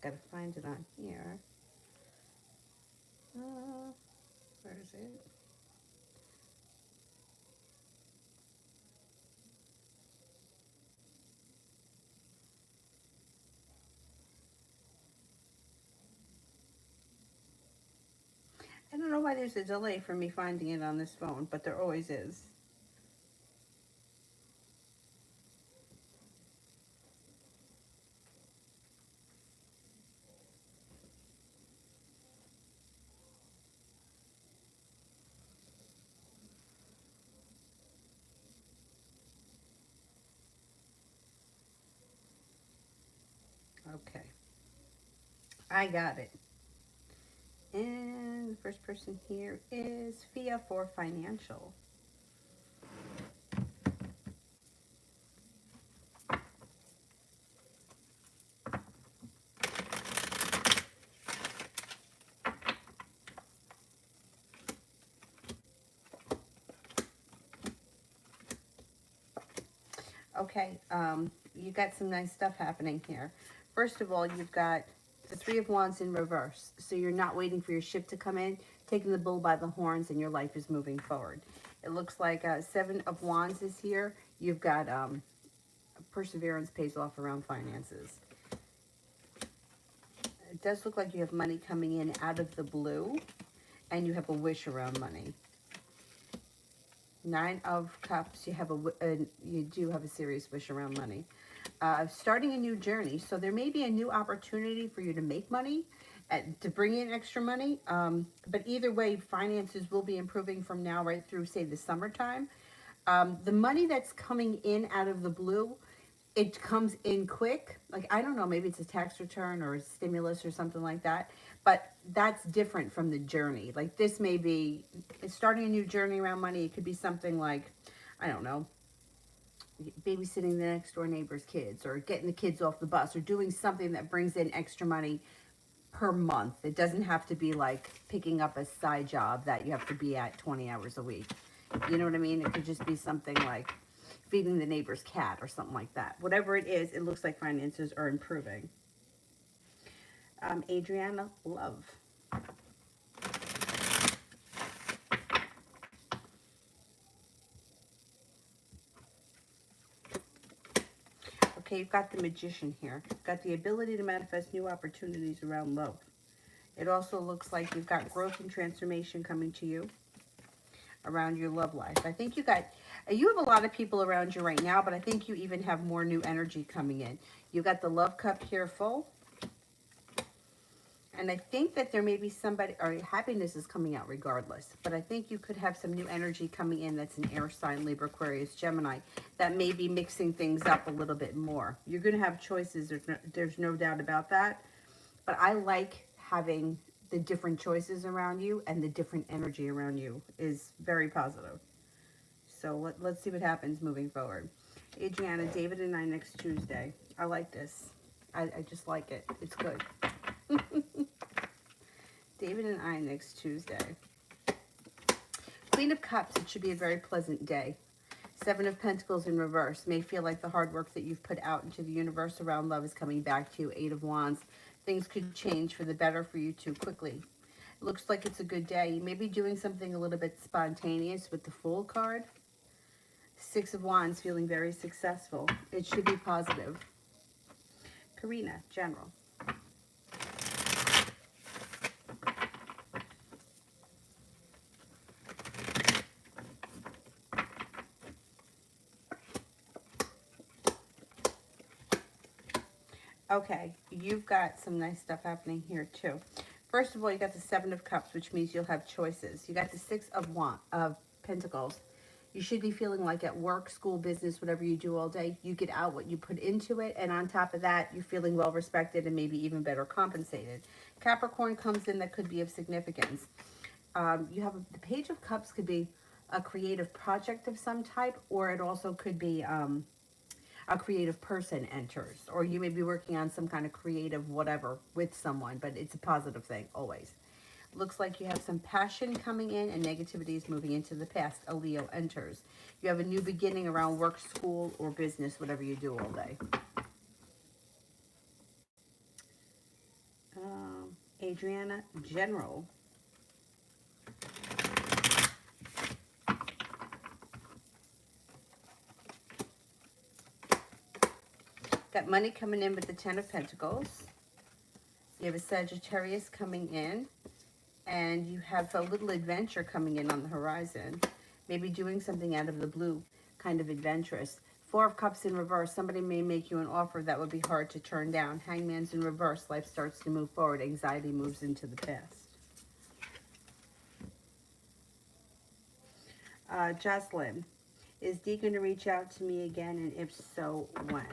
Gotta find it on here. Where is it? I don't know why there's a delay for me finding it on this phone, but there always is. Okay, I got it. And the first person here is Fia for Financial. Okay, you got some nice stuff happening here. First of all, you've got the Three of Wands in reverse. So you're not waiting for your ship to come in, taking the bull by the horns, and your life is moving forward. It looks like Seven of Wands is here. You've got perseverance pays off around finances. It does look like you have money coming in out of the blue, and you have a wish around money. Nine of Cups, you do have a serious wish around money. Starting a new journey. So there may be a new opportunity for you to make money, to bring in extra money. But either way, finances will be improving from now right through, say, the summertime. The money that's coming in out of the blue, it comes in quick. Like, I don't know, maybe it's a tax return or a stimulus or something like that. But that's different from the journey. Like, this may be starting a new journey around money. It could be something like, I don't know, babysitting the next door neighbor's kids, or getting the kids off the bus, or doing something that brings in extra money per month. It doesn't have to be like picking up a side job that you have to be at 20 hours a week. You know what I mean? It could just be something like feeding the neighbor's cat or something like that. Whatever it is, it looks like finances are improving. Adriana, love. Okay, you've got the Magician here. You've got the ability to manifest new opportunities around love. It also looks like you've got growth and transformation coming to you around your love life. I think you have a lot of people around you right now, but I think you even have more new energy coming in. You got the love cup here full. And I think that there may be somebody, or happiness is coming out regardless, but I think you could have some new energy coming in that's an air sign, Libra, Aquarius, Gemini, that may be mixing things up a little bit more. You're going to have choices, there's no doubt about that, but I like having the different choices around you, and the different energy around you is very positive. So let's see what happens moving forward. Adriana, David and I next Tuesday. I like this. I just like it. It's good. David and I next Tuesday. Queen of Cups, it should be a very pleasant day. Seven of Pentacles in reverse. May feel like the hard work that you've put out into the universe around love is coming back to you. Eight of Wands. Things could change for the better for you too quickly. It looks like it's a good day. You may be doing something a little bit spontaneous with the Fool card. Six of Wands, feeling very successful. It should be positive. Karina, General. Okay, you've got some nice stuff happening here too. First of all, you got the Seven of Cups, which means you'll have choices. You got the Six of Pentacles. You should be feeling like at work, school, business, whatever you do all day, you get out what you put into it. And on top of that, you're feeling well respected and maybe even better compensated. Capricorn comes in, that could be of significance. You have the Page of Cups, could be a creative project of some type, or it also could be a creative person enters, or you may be working on some kind of creative whatever with someone, but it's a positive thing always. Looks like you have some passion coming in, and negativity is moving into the past. A Leo enters. You have a new beginning around work, school, or business, whatever you do all day. Adriana, general. Got money coming in with the Ten of Pentacles. You have a Sagittarius coming in, and you have a little adventure coming in on the horizon. Maybe doing something out of the blue, kind of adventurous. Four of Cups in reverse. Somebody may make you an offer that would be hard to turn down. Hangman's in reverse. Life starts to move forward. Anxiety moves into the past. Jocelyn, is Dee going to reach out to me again? And if so, when?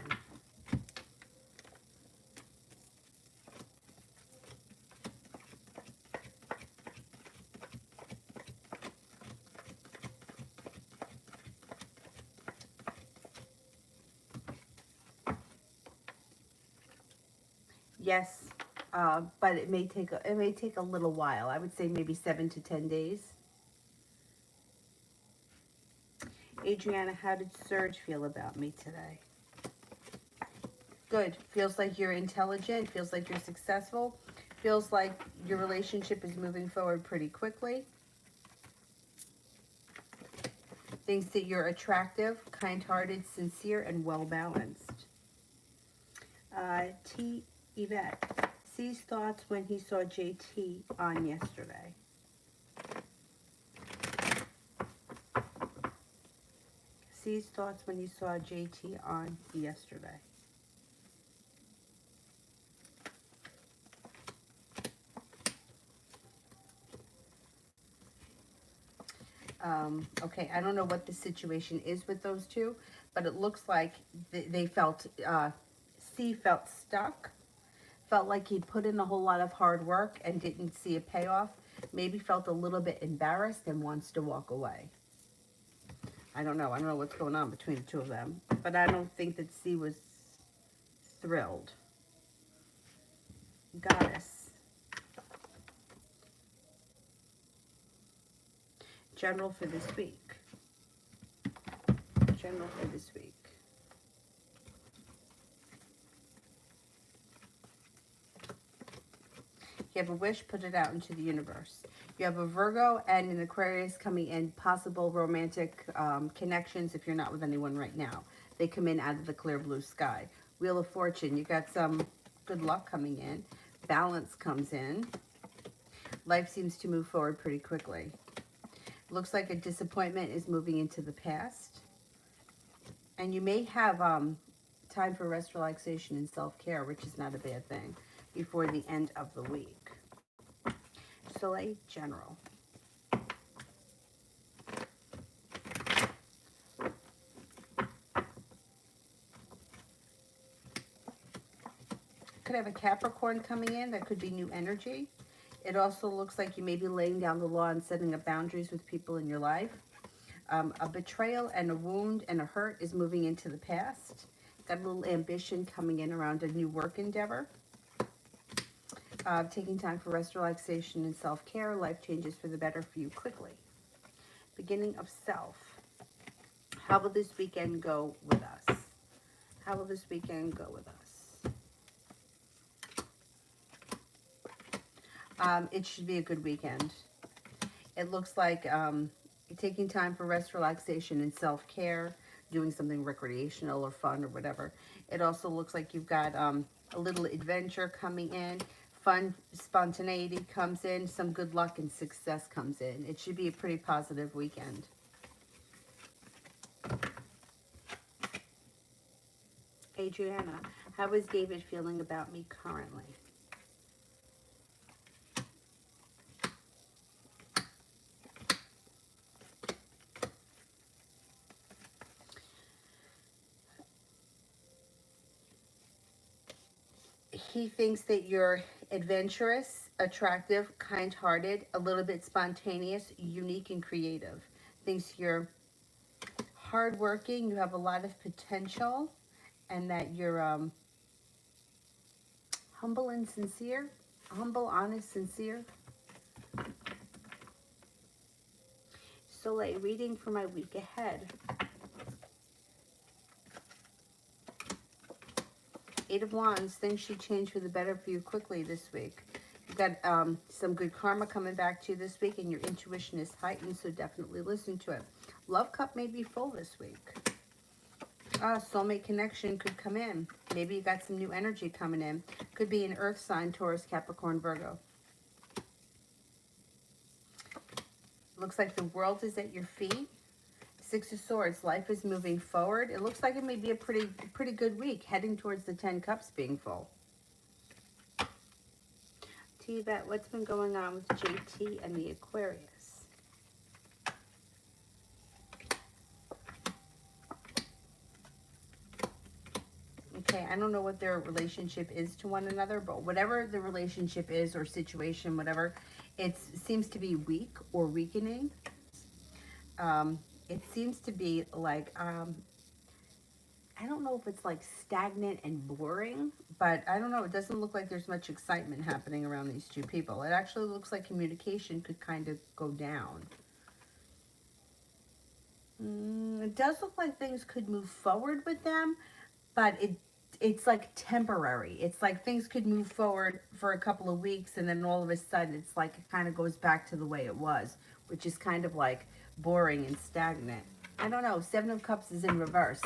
Yes, but it may take a little while. I would say maybe 7 to 10 days. Adriana, how did Serge feel about me today? Good. Feels like you're intelligent. Feels like you're successful. Feels like your relationship is moving forward pretty quickly. Thinks that you're attractive, kind-hearted, sincere, and well-balanced. T. Yvette. C's thoughts when he saw JT on yesterday. C's thoughts when he saw JT on yesterday. Okay, I don't know what the situation is with those two, but it looks like they felt, C felt stuck, felt like he'd put in a whole lot of hard work and didn't see a payoff, maybe felt a little bit embarrassed and wants to walk away. I don't know what's going on between the two of them, but I don't think that C was thrilled. Goddess. General for this week. General for this week. You have a wish, put it out into the universe. You have a Virgo and an Aquarius coming in, possible romantic connections if you're not with anyone right now. They come in out of the clear blue sky. Wheel of Fortune, you got some good luck coming in. Balance comes in. Life seems to move forward pretty quickly. Looks like a disappointment is moving into the past. And you may have time for rest, relaxation, and self-care, which is not a bad thing, before the end of the week. Soleil, general. Could have a Capricorn coming in. That could be new energy. It also looks like you may be laying down the law and setting up boundaries with people in your life. A betrayal and a wound and a hurt is moving into the past. Got a little ambition coming in around a new work endeavor. Taking time for rest, relaxation, and self-care. Life changes for the better for you quickly. Beginning of self. How will this weekend go with us? How will this weekend go with us? It should be a good weekend. It looks like taking time for rest, relaxation, and self-care, doing something recreational or fun or whatever. It also looks like you've got a little adventure coming in. Fun, spontaneity comes in. Some good luck and success comes in. It should be a pretty positive weekend. Adriana, how is David feeling about me currently? He thinks that you're adventurous, attractive, kind-hearted, a little bit spontaneous, unique, and creative. Thinks you're hardworking, you have a lot of potential, and that you're humble and sincere. Humble, honest, sincere. Soleil, reading for my week ahead. Eight of Wands, things should change for the better for you quickly this week. You've got some good karma coming back to you this week, and your intuition is heightened, so definitely listen to it. Love cup may be full this week. Soulmate connection could come in. Maybe you got some new energy coming in. Could be an earth sign, Taurus, Capricorn, Virgo. Looks like the world is at your feet. Six of Swords, life is moving forward. It looks like it may be a pretty good week, heading towards the 10 cups being full. T-Vet, what's been going on with JT and the Aquarius? Okay, I don't know what their relationship is to one another, but whatever the relationship is or situation, whatever, it seems to be weak or weakening. It seems to be like, I don't know if it's like stagnant and boring, but I don't know. It doesn't look like there's much excitement happening around these two people. It actually looks like communication could kind of go down. It does look like things could move forward with them, but it's like temporary. It's like things could move forward for a couple of weeks, and then all of a sudden it's like it kind of goes back to the way it was, which is kind of like boring and stagnant. I don't know. Seven of Cups is in reverse.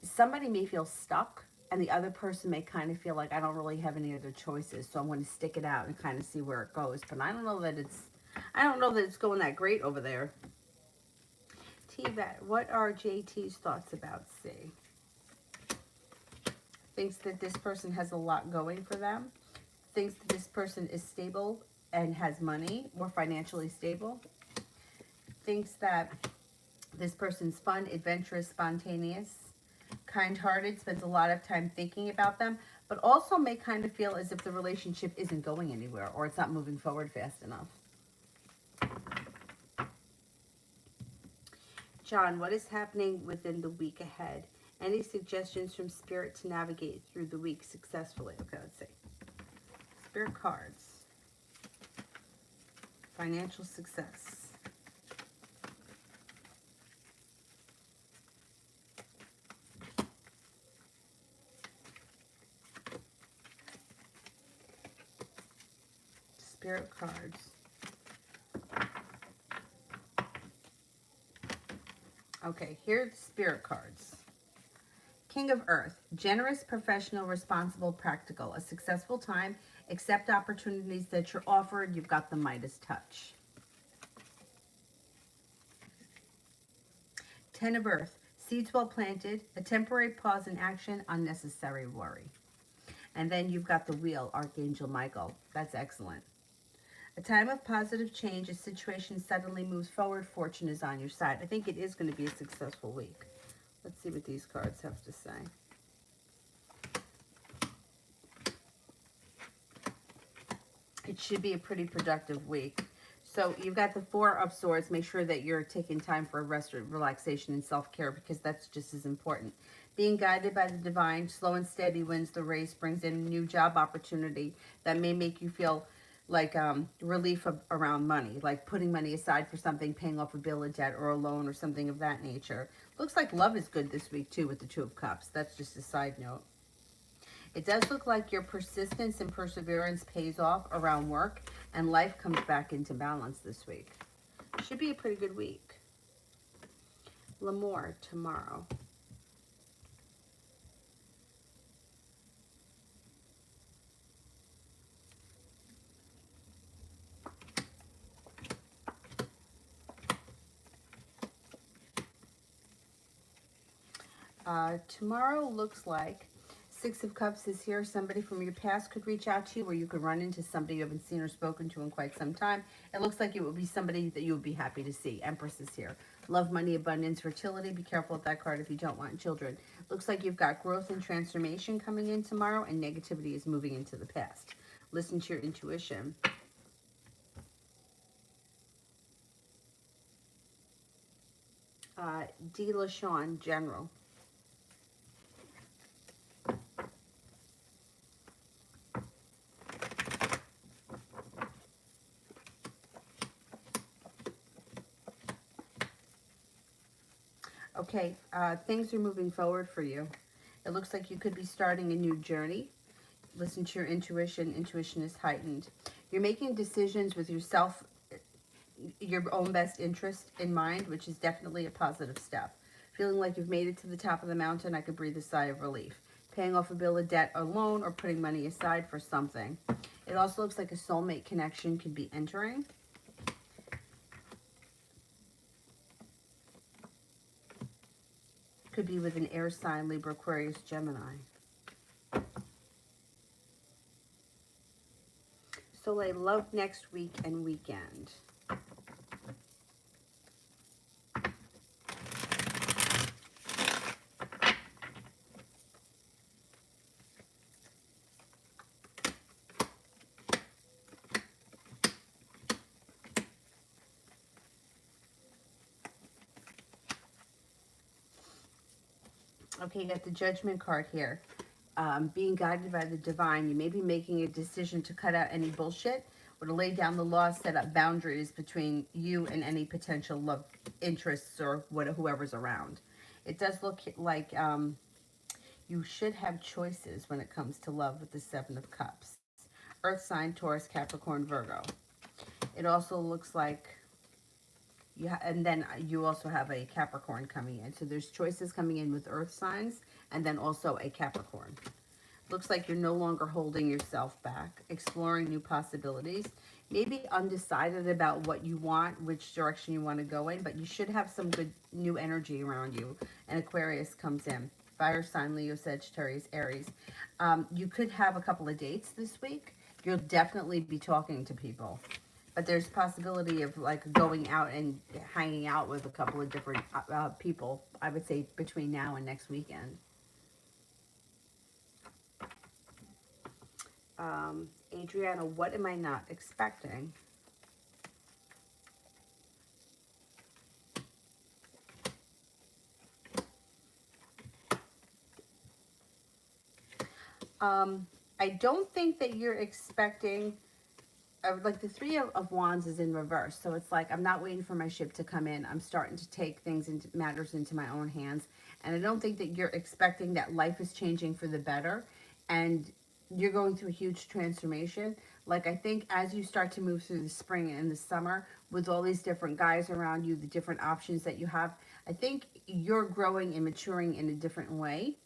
Somebody may feel stuck, and the other person may kind of feel like, I don't really have any other choices, so I'm going to stick it out and kind of see where it goes. But I don't know that it's going that great over there. T-Vet, what are JT's thoughts about C? Thinks that this person has a lot going for them. Thinks that this person is stable and has money, more financially stable. Thinks that this person's fun, adventurous, spontaneous, kind-hearted, spends a lot of time thinking about them, but also may kind of feel as if the relationship isn't going anywhere or it's not moving forward fast enough. John, what is happening within the week ahead? Any suggestions from Spirit to navigate through the week successfully? Okay, let's see. Spirit cards. Financial success. Spirit cards. Okay, here's Spirit cards. King of Earth, generous, professional, responsible, practical, a successful time, accept opportunities that you're offered, you've got the Midas touch. Ten of Earth, seeds well planted, a temporary pause in action, unnecessary worry. And then you've got the Wheel, Archangel Michael. That's excellent. A time of positive change, a situation suddenly moves forward, fortune is on your side. I think it is going to be a successful week. Let's see what these cards have to say. It should be a pretty productive week. So you've got the Four of Swords. Make sure that you're taking time for rest, relaxation, and self-care, because that's just as important. Being guided by the divine, slow and steady wins the race, brings in a new job opportunity that may make you feel like relief around money, like putting money aside for something, paying off a bill, a debt, or a loan, or something of that nature. Looks like love is good this week, too, with the Two of Cups. That's just a side note. It does look like your persistence and perseverance pays off around work, and life comes back into balance this week. Should be a pretty good week. L'Amour tomorrow. Tomorrow looks like Six of Cups is here. Somebody from your past could reach out to you, or you could run into somebody you haven't seen or spoken to in quite some time. It looks like it would be somebody that you would be happy to see. Empress is here. Love, money, abundance, fertility. Be careful with that card if you don't want children. Looks like you've got growth and transformation coming in tomorrow, and negativity is moving into the past. Listen to your intuition. D. LaShawn, General. Okay, things are moving forward for you. It looks like you could be starting a new journey. Listen to your intuition. Intuition is heightened. You're making decisions with yourself, your own best interest in mind, which is definitely a positive step. Feeling like you've made it to the top of the mountain, I could breathe a sigh of relief. Paying off a bill of debt or loan, or putting money aside for something. It also looks like a soulmate connection could be entering. Could be with an air sign, Libra, Aquarius, Gemini. Soleil, love next week and weekend. Okay, you got the Judgment card here. Being guided by the divine, you may be making a decision to cut out any bullshit or to lay down the law, set up boundaries between you and any potential love interests or whoever's around. It does look like you should have choices when it comes to love with the Seven of Cups. Earth sign, Taurus, Capricorn, Virgo. It also looks like and then you also have a Capricorn coming in. So there's choices coming in with Earth signs and then also a Capricorn. Looks like you're no longer holding yourself back, exploring new possibilities, maybe undecided about what you want, which direction you want to go in, but you should have some good new energy around you. And Aquarius comes in. Fire sign, Leo, Sagittarius, Aries. You could have a couple of dates this week. You'll definitely be talking to people. But there's possibility of like going out and hanging out with a couple of different people, I would say, between now and next weekend. Adriana, what am I not expecting? I don't think that you're expecting, like the Three of Wands is in reverse. So it's like, I'm not waiting for my ship to come in. I'm starting to take things into matters into my own hands. And I don't think that you're expecting that life is changing for the better. And you're going through a huge transformation. Like, I think as you start to move through the spring and the summer with all these different guys around you, the different options that you have, I think you're growing and maturing in a different way.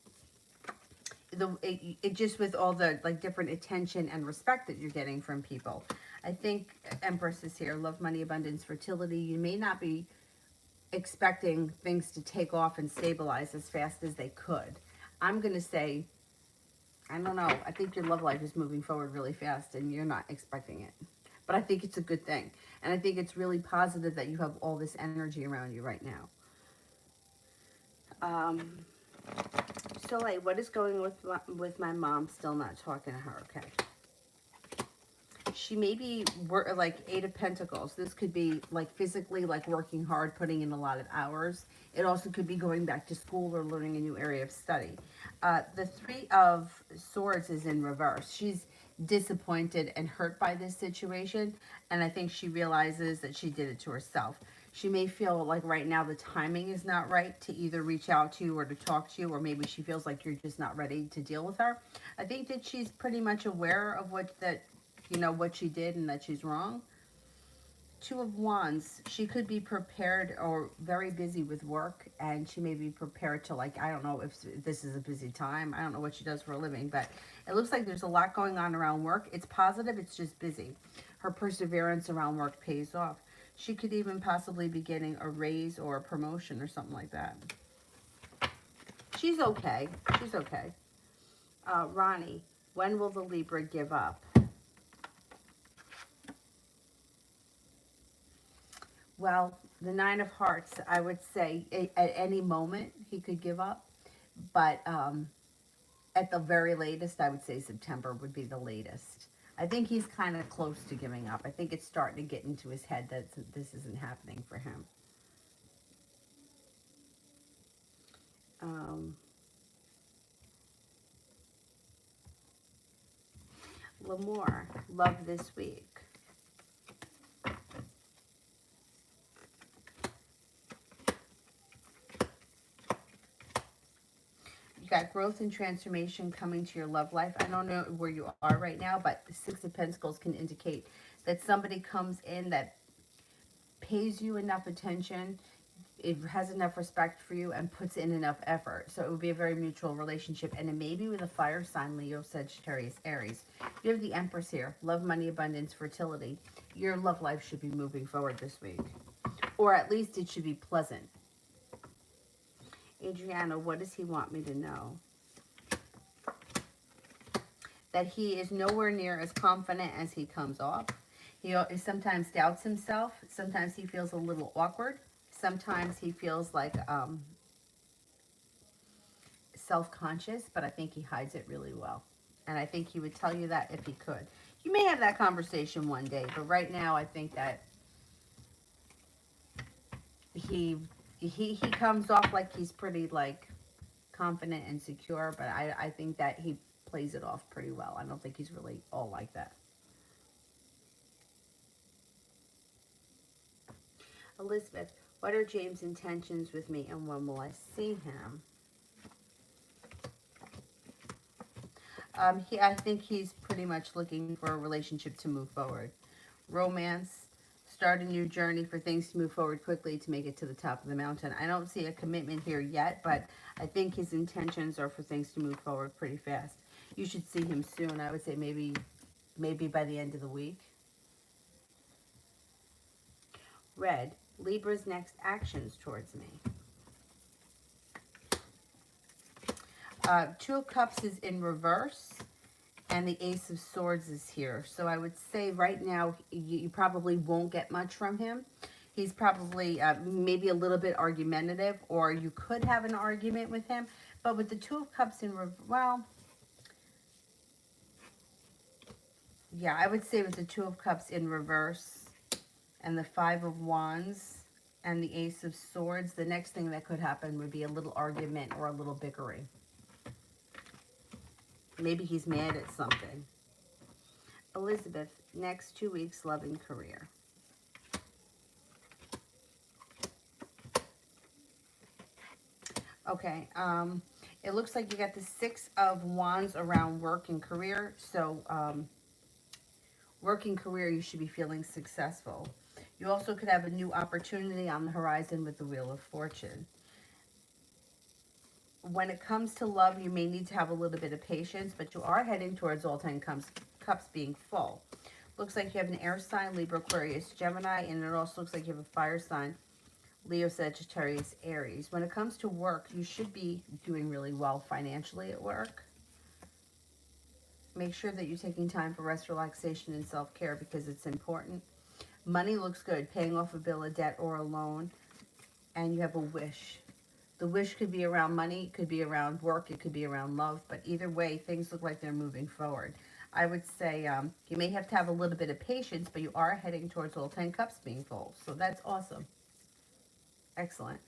It just with all the like different attention and respect that you're getting from people. I think Empress is here. Love, money, abundance, fertility. You may not be expecting things to take off and stabilize as fast as they could. I'm going to say, I don't know. I think your love life is moving forward really fast and you're not expecting it. But I think it's a good thing. And I think it's really positive that you have all this energy around you right now. Soleil, what is going with my mom still not talking to her? Okay. She may be like Eight of Pentacles. This could be like physically like working hard, putting in a lot of hours. It also could be going back to school or learning a new area of study. The Three of Swords is in reverse. She's disappointed and hurt by this situation. And I think she realizes that she did it to herself. She may feel like right now the timing is not right to either reach out to you or to talk to you, or maybe she feels like you're just not ready to deal with her. I think that she's pretty much aware of what she did and that she's wrong. Two of Wands, she could be prepared or very busy with work, and she may be prepared to, like, I don't know if this is a busy time. I don't know what she does for a living, but it looks like there's a lot going on around work. It's positive, it's just busy. Her perseverance around work pays off. She could even possibly be getting a raise or a promotion or something like that. She's okay. She's okay. Ronnie, when will the Libra give up? Well, the Nine of Hearts, I would say at any moment he could give up. But at the very latest, I would say September would be the latest. I think he's kind of close to giving up. I think it's starting to get into his head that this isn't happening for him. L'Amour, love this week. You got growth and transformation coming to your love life. I don't know where you are right now, but the Six of Pentacles can indicate that somebody comes in that pays you enough attention, it has enough respect for you, and puts in enough effort. So it would be a very mutual relationship, and it may be with a fire sign, Leo, Sagittarius, Aries. You have the Empress here. Love, money, abundance, fertility. Your love life should be moving forward this week. Or at least it should be pleasant. Adriana, what does he want me to know? That he is nowhere near as confident as he comes off. He sometimes doubts himself. Sometimes he feels a little awkward. Sometimes he feels like self-conscious, but I think he hides it really well. And I think he would tell you that if he could. You may have that conversation one day, but right now I think that he comes off like he's pretty like confident and secure, but I think that he plays it off pretty well. I don't think he's really all like that. Elizabeth, what are James' intentions with me and when will I see him? I think he's pretty much looking for a relationship to move forward. Romance, start a new journey for things to move forward quickly to make it to the top of the mountain. I don't see a commitment here yet, but I think his intentions are for things to move forward pretty fast. You should see him soon. I would say maybe by the end of the week. Red, Libra's next actions towards me. Two of Cups is in reverse, and the Ace of Swords is here. So I would say right now, you probably won't get much from him. He's probably maybe a little bit argumentative, or you could have an argument with him. But with the Two of Cups in reverse, well, yeah, I would say with the Two of Cups in reverse and the Five of Wands and the Ace of Swords, the next thing that could happen would be a little argument or a little bickering. Maybe he's mad at something. Elizabeth, next 2 weeks, love and career. Okay, it looks like you got the Six of Wands around work and career. So, work and career, you should be feeling successful. You also could have a new opportunity on the horizon with the Wheel of Fortune. When it comes to love, you may need to have a little bit of patience, but you are heading towards all 10 cups being full. Looks like you have an air sign, Libra, Aquarius, Gemini, and it also looks like you have a fire sign, Leo, Sagittarius, Aries. When it comes to work, you should be doing really well financially at work. Make sure that you're taking time for rest, relaxation, and self-care because it's important. Money looks good, paying off a bill, a debt, or a loan, and you have a wish. The wish could be around money, it could be around work, it could be around love, but either way, things look like they're moving forward. I would say you may have to have a little bit of patience, but you are heading towards all 10 cups being full, so that's awesome. Excellent.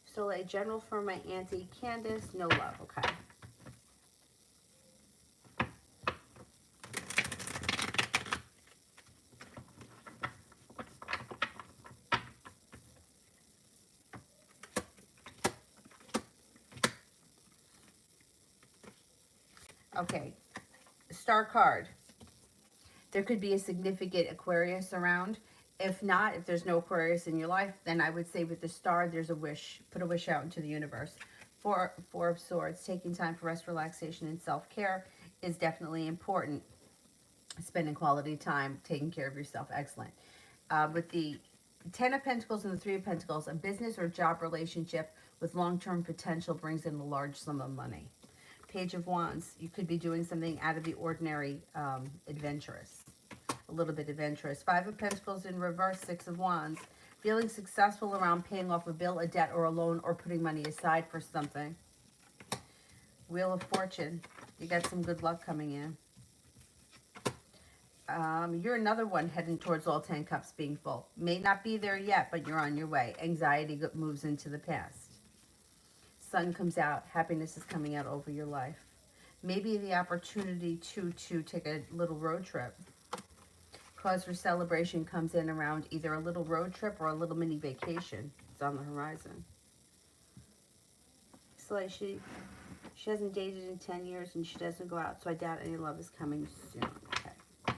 So a general for my Auntie Candace, no love, okay. Okay, star card. There could be a significant Aquarius around. If not, if there's no Aquarius in your life, then I would say with the star, there's a wish. Put a wish out into the universe. Four of Swords, taking time for rest, relaxation, and self-care is definitely important. Spending quality time, taking care of yourself, excellent. With the Ten of Pentacles and the Three of Pentacles, a business or job relationship with long-term potential brings in a large sum of money. Page of Wands, you could be doing something out of the ordinary, adventurous. A little bit adventurous. Five of Pentacles in reverse, Six of Wands. Feeling successful around paying off a bill, a debt, or a loan, or putting money aside for something. Wheel of Fortune, you got some good luck coming in. You're another one heading towards all 10 cups being full. May not be there yet, but you're on your way. Anxiety moves into the past. Sun comes out. Happiness is coming out over your life. Maybe the opportunity to take a little road trip. Cause for celebration comes in around either a little road trip or a little mini vacation. It's on the horizon. looks like she hasn't dated in 10 years and she doesn't go out, so I doubt any love is coming soon. Okay.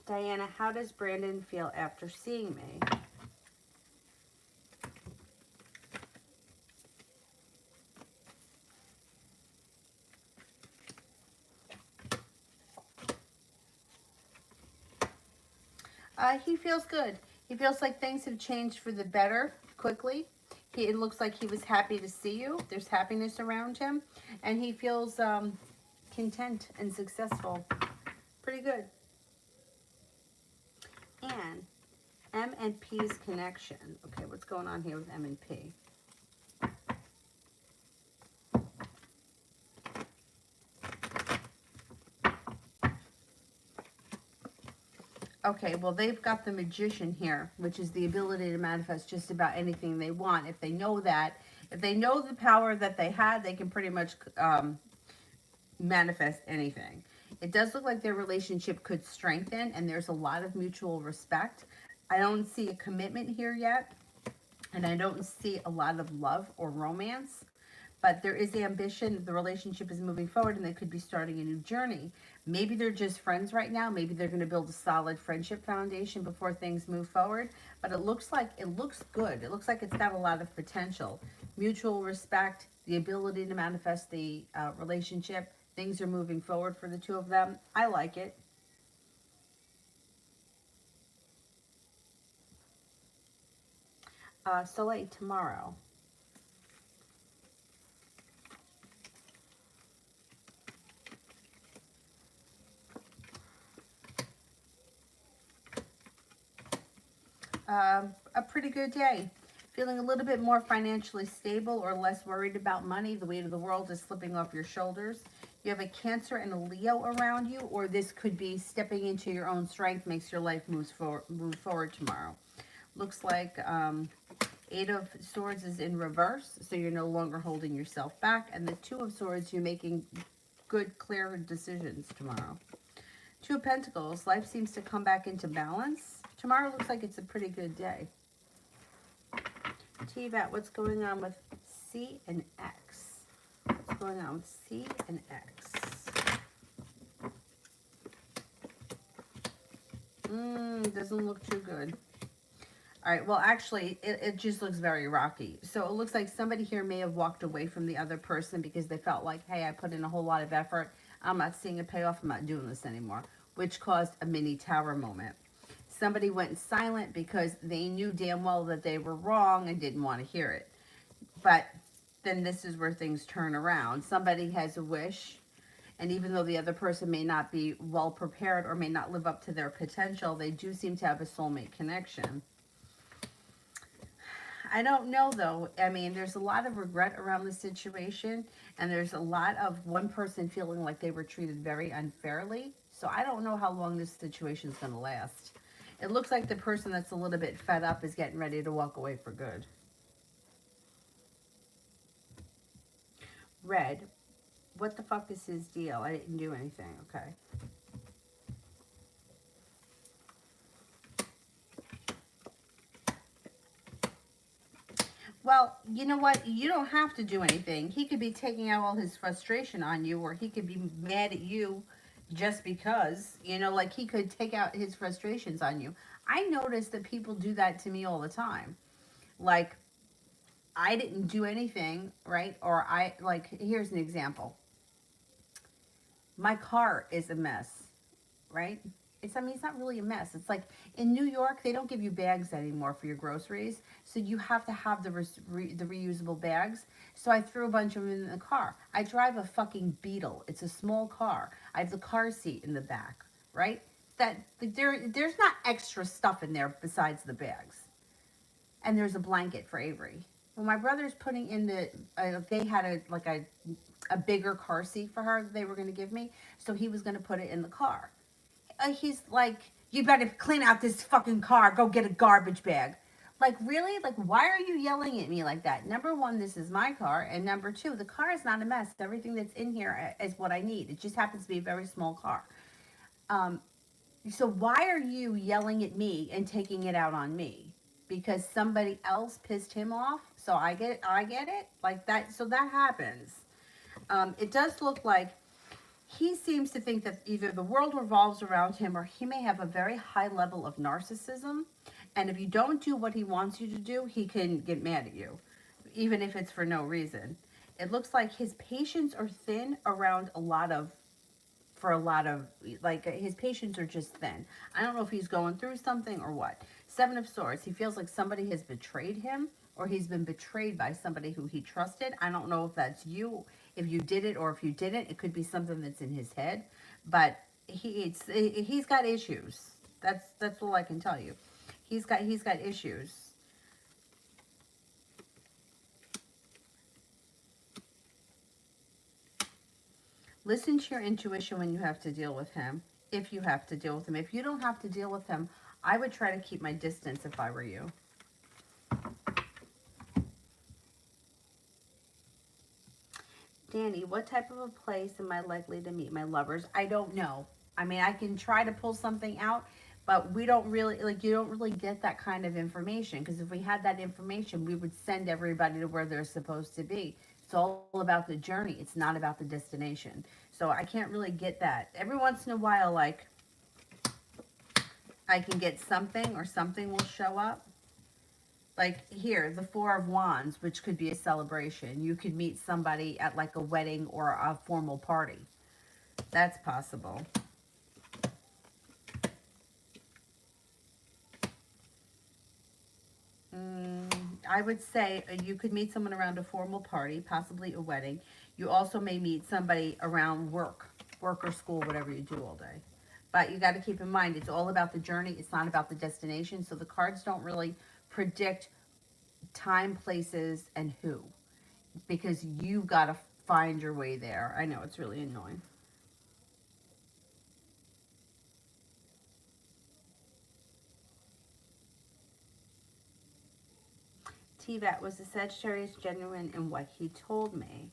Diana, how does Brandon feel after seeing me? He feels good. He feels like things have changed for the better quickly. It looks like he was happy to see you. There's happiness around him. And he feels content and successful. Pretty good. And M and P's connection. Okay, what's going on here with M and P? Okay, well, they've got the Magician here, which is the ability to manifest just about anything they want. If they know that, if they know the power that they had, they can pretty much manifest anything. It does look like their relationship could strengthen, and there's a lot of mutual respect. I don't see a commitment here yet, and I don't see a lot of love or romance. But there is ambition. The relationship is moving forward, and they could be starting a new journey. Maybe they're just friends right now. Maybe they're going to build a solid friendship foundation before things move forward. But it looks good. It looks like it's got a lot of potential. Mutual respect, the ability to manifest the relationship. Things are moving forward for the two of them. I like it. Soleil, tomorrow. A pretty good day. Feeling a little bit more financially stable or less worried about money. The weight of the world is slipping off your shoulders. You have a Cancer and a Leo around you, or this could be stepping into your own strength makes your life move forward tomorrow. Looks like Eight of Swords is in reverse, so you're no longer holding yourself back. And the Two of Swords, you're making good, clear decisions tomorrow. Two of Pentacles, life seems to come back into balance. Tomorrow looks like it's a pretty good day. T-Bat, what's going on with C and X? What's going on with C and X? Doesn't look too good. All right, well, actually, it just looks very rocky. So it looks like somebody here may have walked away from the other person because they felt like, hey, I put in a whole lot of effort. I'm not seeing a payoff. I'm not doing this anymore, which caused a mini tower moment. Somebody went silent because they knew damn well that they were wrong and didn't want to hear it. But then this is where things turn around. Somebody has a wish, and even though the other person may not be well prepared or may not live up to their potential, they do seem to have a soulmate connection. I don't know, though. I mean, there's a lot of regret around the situation, and there's a lot of one person feeling like they were treated very unfairly. So I don't know how long this situation is going to last. It looks like the person that's a little bit fed up is getting ready to walk away for good. Red, what the fuck is his deal? I didn't do anything, okay. Well, you know what? You don't have to do anything. He could be taking out all his frustration on you, or he could be mad at you just because, you know, like he could take out his frustrations on you. I notice that people do that to me all the time. Like, I didn't do anything, right? Or here's an example. My car is a mess, right? I mean, it's not really a mess. It's like in New York, they don't give you bags anymore for your groceries. So you have to have the reusable bags. So I threw a bunch of them in the car. I drive a fucking Beetle. It's a small car. I have the car seat in the back, right? There's not extra stuff in there besides the bags. And there's a blanket for Avery. Well, my brother's putting in they had a bigger car seat for her that they were going to give me. So he was going to put it in the car. He's like, you better clean out this fucking car. Go get a garbage bag. Like, really? Like, why are you yelling at me like that? Number one, this is my car. And number two, the car is not a mess. Everything that's in here is what I need. It just happens to be a very small car. So why are you yelling at me and taking it out on me? Because somebody else pissed him off. So I get it like that. So that happens. It does look like he seems to think that either the world revolves around him or he may have a very high level of narcissism. And if you don't do what he wants you to do, he can get mad at you, even if it's for no reason. It looks like his patience are thin around a lot of, for a lot of, like his patience are just thin. I don't know if he's going through something or what. Seven of Swords, he feels like somebody has betrayed him or he's been betrayed by somebody who he trusted. I don't know if that's you, if you did it or if you didn't. It could be something that's in his head, but he's got issues. That's all I can tell you. He's got issues. Listen to your intuition when you have to deal with him. If you have to deal with him. If you don't have to deal with him, I would try to keep my distance if I were you. Danny, what type of a place am I likely to meet my lovers? I don't know. I mean, I can try to pull something out, but we don't really, like, you don't really get that kind of information. Because if we had that information, we would send everybody to where they're supposed to be. It's all about the journey. It's not about the destination. So I can't really get that. Every once in a while, like, I can get something or something will show up. Like here, the Four of Wands, which could be a celebration. You could meet somebody at like a wedding or a formal party. That's possible. I would say you could meet someone around a formal party, possibly a wedding. You also may meet somebody around work or school, whatever you do all day. But you got to keep in mind, it's all about the journey. It's not about the destination. So the cards don't really predict time, places, and who, because you got to find your way there. I know it's really annoying. TVAT was the Sagittarius genuine in what he told me.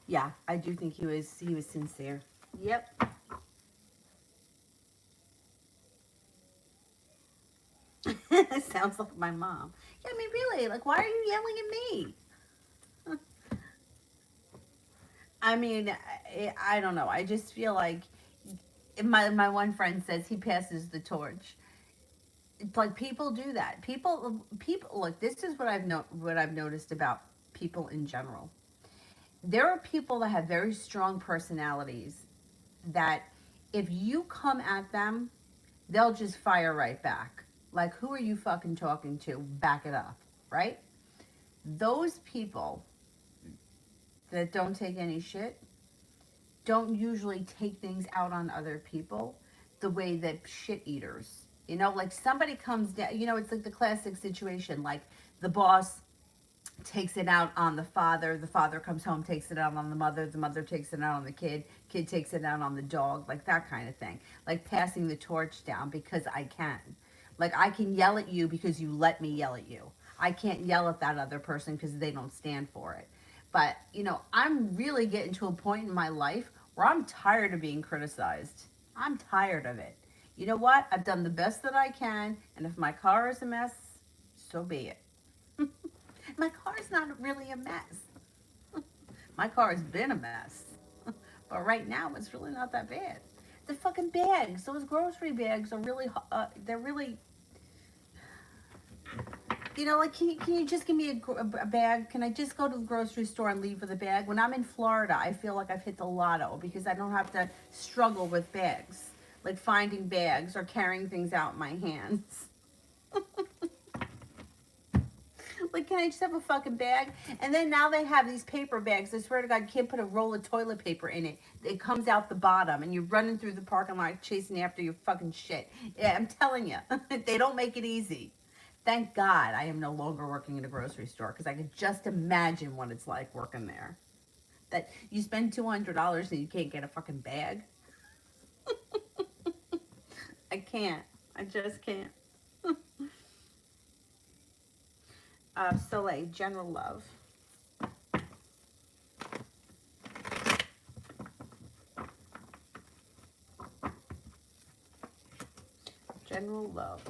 Yeah, I do think he was sincere. Yep. Sounds like my mom. Yeah, I mean, really, like, why are you yelling at me? I mean, I don't know. I just feel like my one friend says he passes the torch. It's like people do that. People look. This is what I've noticed about people in general. There are people that have very strong personalities that if you come at them, they'll just fire right back. Like, who are you fucking talking to? Back it up, right? Those people that don't take any shit don't usually take things out on other people the way that shit eaters. Like somebody comes down, it's like the classic situation, like the boss takes it out on the father comes home, takes it out on the mother takes it out on the kid takes it out on the dog, like that kind of thing. Like passing the torch down because I can. Like I can yell at you because you let me yell at you. I can't yell at that other person because they don't stand for it. But, I'm really getting to a point in my life where I'm tired of being criticized. I'm tired of it. You know what? I've done the best that I can, and if my car is a mess, so be it. My car's not really a mess. My car has been a mess. But right now, it's really not that bad. The fucking bags, those grocery bags are really, they're really, like, can you just give me a bag? Can I just go to the grocery store and leave with a bag? When I'm in Florida, I feel like I've hit the lotto because I don't have to struggle with bags, like finding bags or carrying things out in my hands. Like, can I just have a fucking bag? And then now they have these paper bags. I swear to God, you can't put a roll of toilet paper in it. It comes out the bottom, and you're running through the parking lot chasing after your fucking shit. Yeah, I'm telling you, they don't make it easy. Thank God I am no longer working in a grocery store because I could just imagine what it's like working there. That you spend $200 and you can't get a fucking bag. I can't. I just can't. Soleil, general love. General love.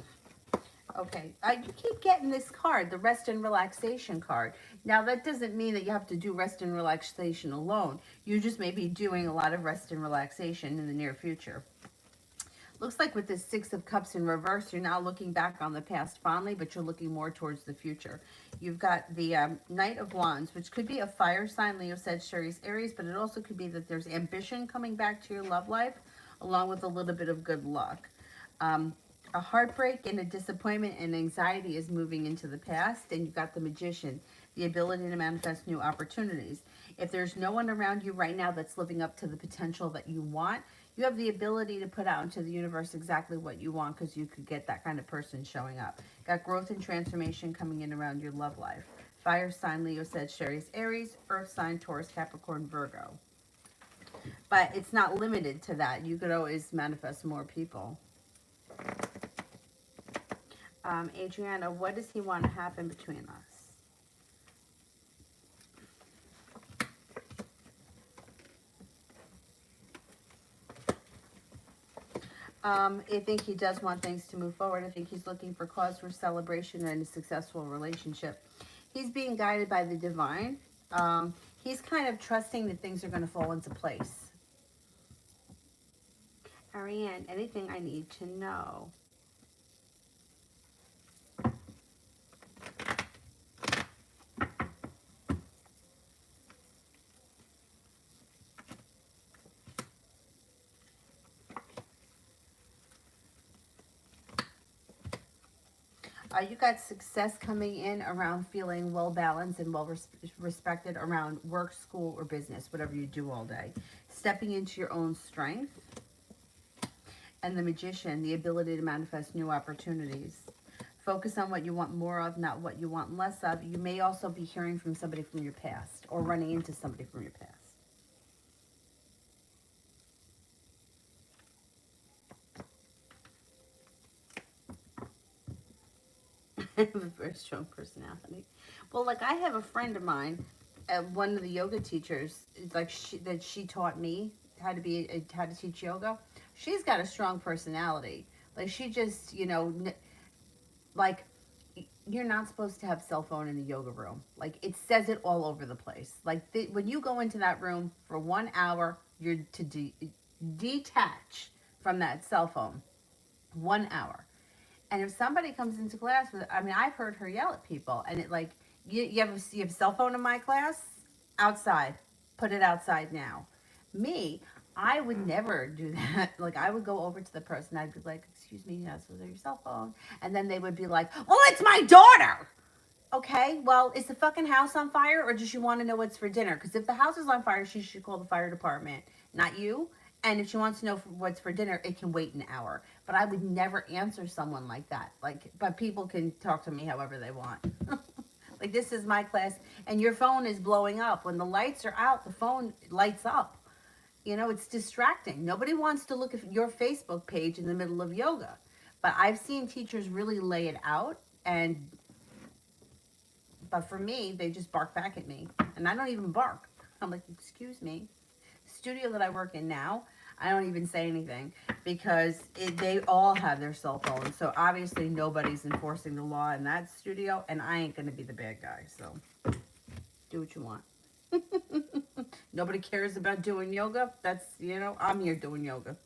Okay, you keep getting this card, the rest and relaxation card. Now, that doesn't mean that you have to do rest and relaxation alone. You just may be doing a lot of rest and relaxation in the near future. Looks like with this Six of Cups in reverse, you're now looking back on the past fondly, but you're looking more towards the future. You've got the Knight of Wands, which could be a fire sign, Leo, Sagittarius, Aries, but it also could be that there's ambition coming back to your love life, along with a little bit of good luck. A heartbreak and a disappointment and anxiety is moving into the past, and you've got the Magician, the ability to manifest new opportunities. If there's no one around you right now that's living up to the potential that you want, you have the ability to put out into the universe exactly what you want, because you could get that kind of person showing up. Got growth and transformation coming in around your love life. Fire sign, Leo, Sagittarius, Aries. Earth sign, Taurus, Capricorn, Virgo. But it's not limited to that. You could always manifest more people. Adriana, what does he want to happen between us? I think he does want things to move forward. I think he's looking for cause for celebration and a successful relationship. He's being guided by the divine. He's kind of trusting that things are going to fall into place. Ariane, anything I need to know? You got success coming in around feeling well balanced and well respected around work, school, or business, whatever you do all day. Stepping into your own strength. And the Magician, the ability to manifest new opportunities. Focus on what you want more of, not what you want less of. You may also be hearing from somebody from your past, or running into somebody from your past. I have a very strong personality. Well, like, I have a friend of mine, one of the yoga teachers, like she taught me how to teach yoga. She's got a strong personality. Like, she just, like, you're not supposed to have cell phone in the yoga room. Like, it says it all over the place. Like, when you go into that room for 1 hour, you're to detach from that cell phone. 1 hour. And if somebody comes into class with, I mean, I've heard her yell at people, and it, like, you have a cell phone in my class? Outside. Put it outside now. Me, I would never do that. Like, I would go over to the person. I'd be like, excuse me, yes, with your cell phone. And then they would be like, well, it's my daughter. Okay, well, is the fucking house on fire, or does she want to know what's for dinner? Because if the house is on fire, she should call the fire department, not you. And if she wants to know what's for dinner, it can wait an hour. But I would never answer someone like that. Like, but people can talk to me however they want. Like, this is my class, and your phone is blowing up. When the lights are out, the phone lights up. It's distracting. Nobody wants to look at your Facebook page in the middle of yoga. But I've seen teachers really lay it out, but for me, they just bark back at me. And I don't even bark. I'm like, excuse me. The studio that I work in now, I don't even say anything, because they all have their cell phones. So obviously nobody's enforcing the law in that studio, and I ain't going to be the bad guy. So do what you want. Nobody cares about doing yoga. That's, I'm here doing yoga.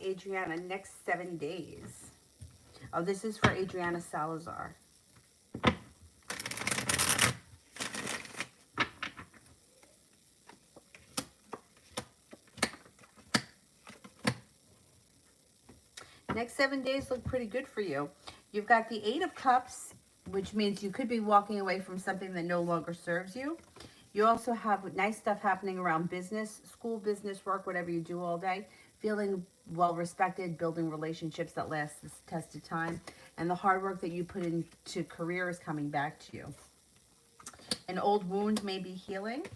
Adriana, next 7 days. Oh, this is for Adriana Salazar. Next 7 days look pretty good for you. You've got the 8 of Cups, which means you could be walking away from something that no longer serves you. You also have nice stuff happening around business, school, business, work, whatever you do all day. feeling well respected, building relationships that last this test of time, and the hard work that you put into career is coming back to you. An old wound may be healing.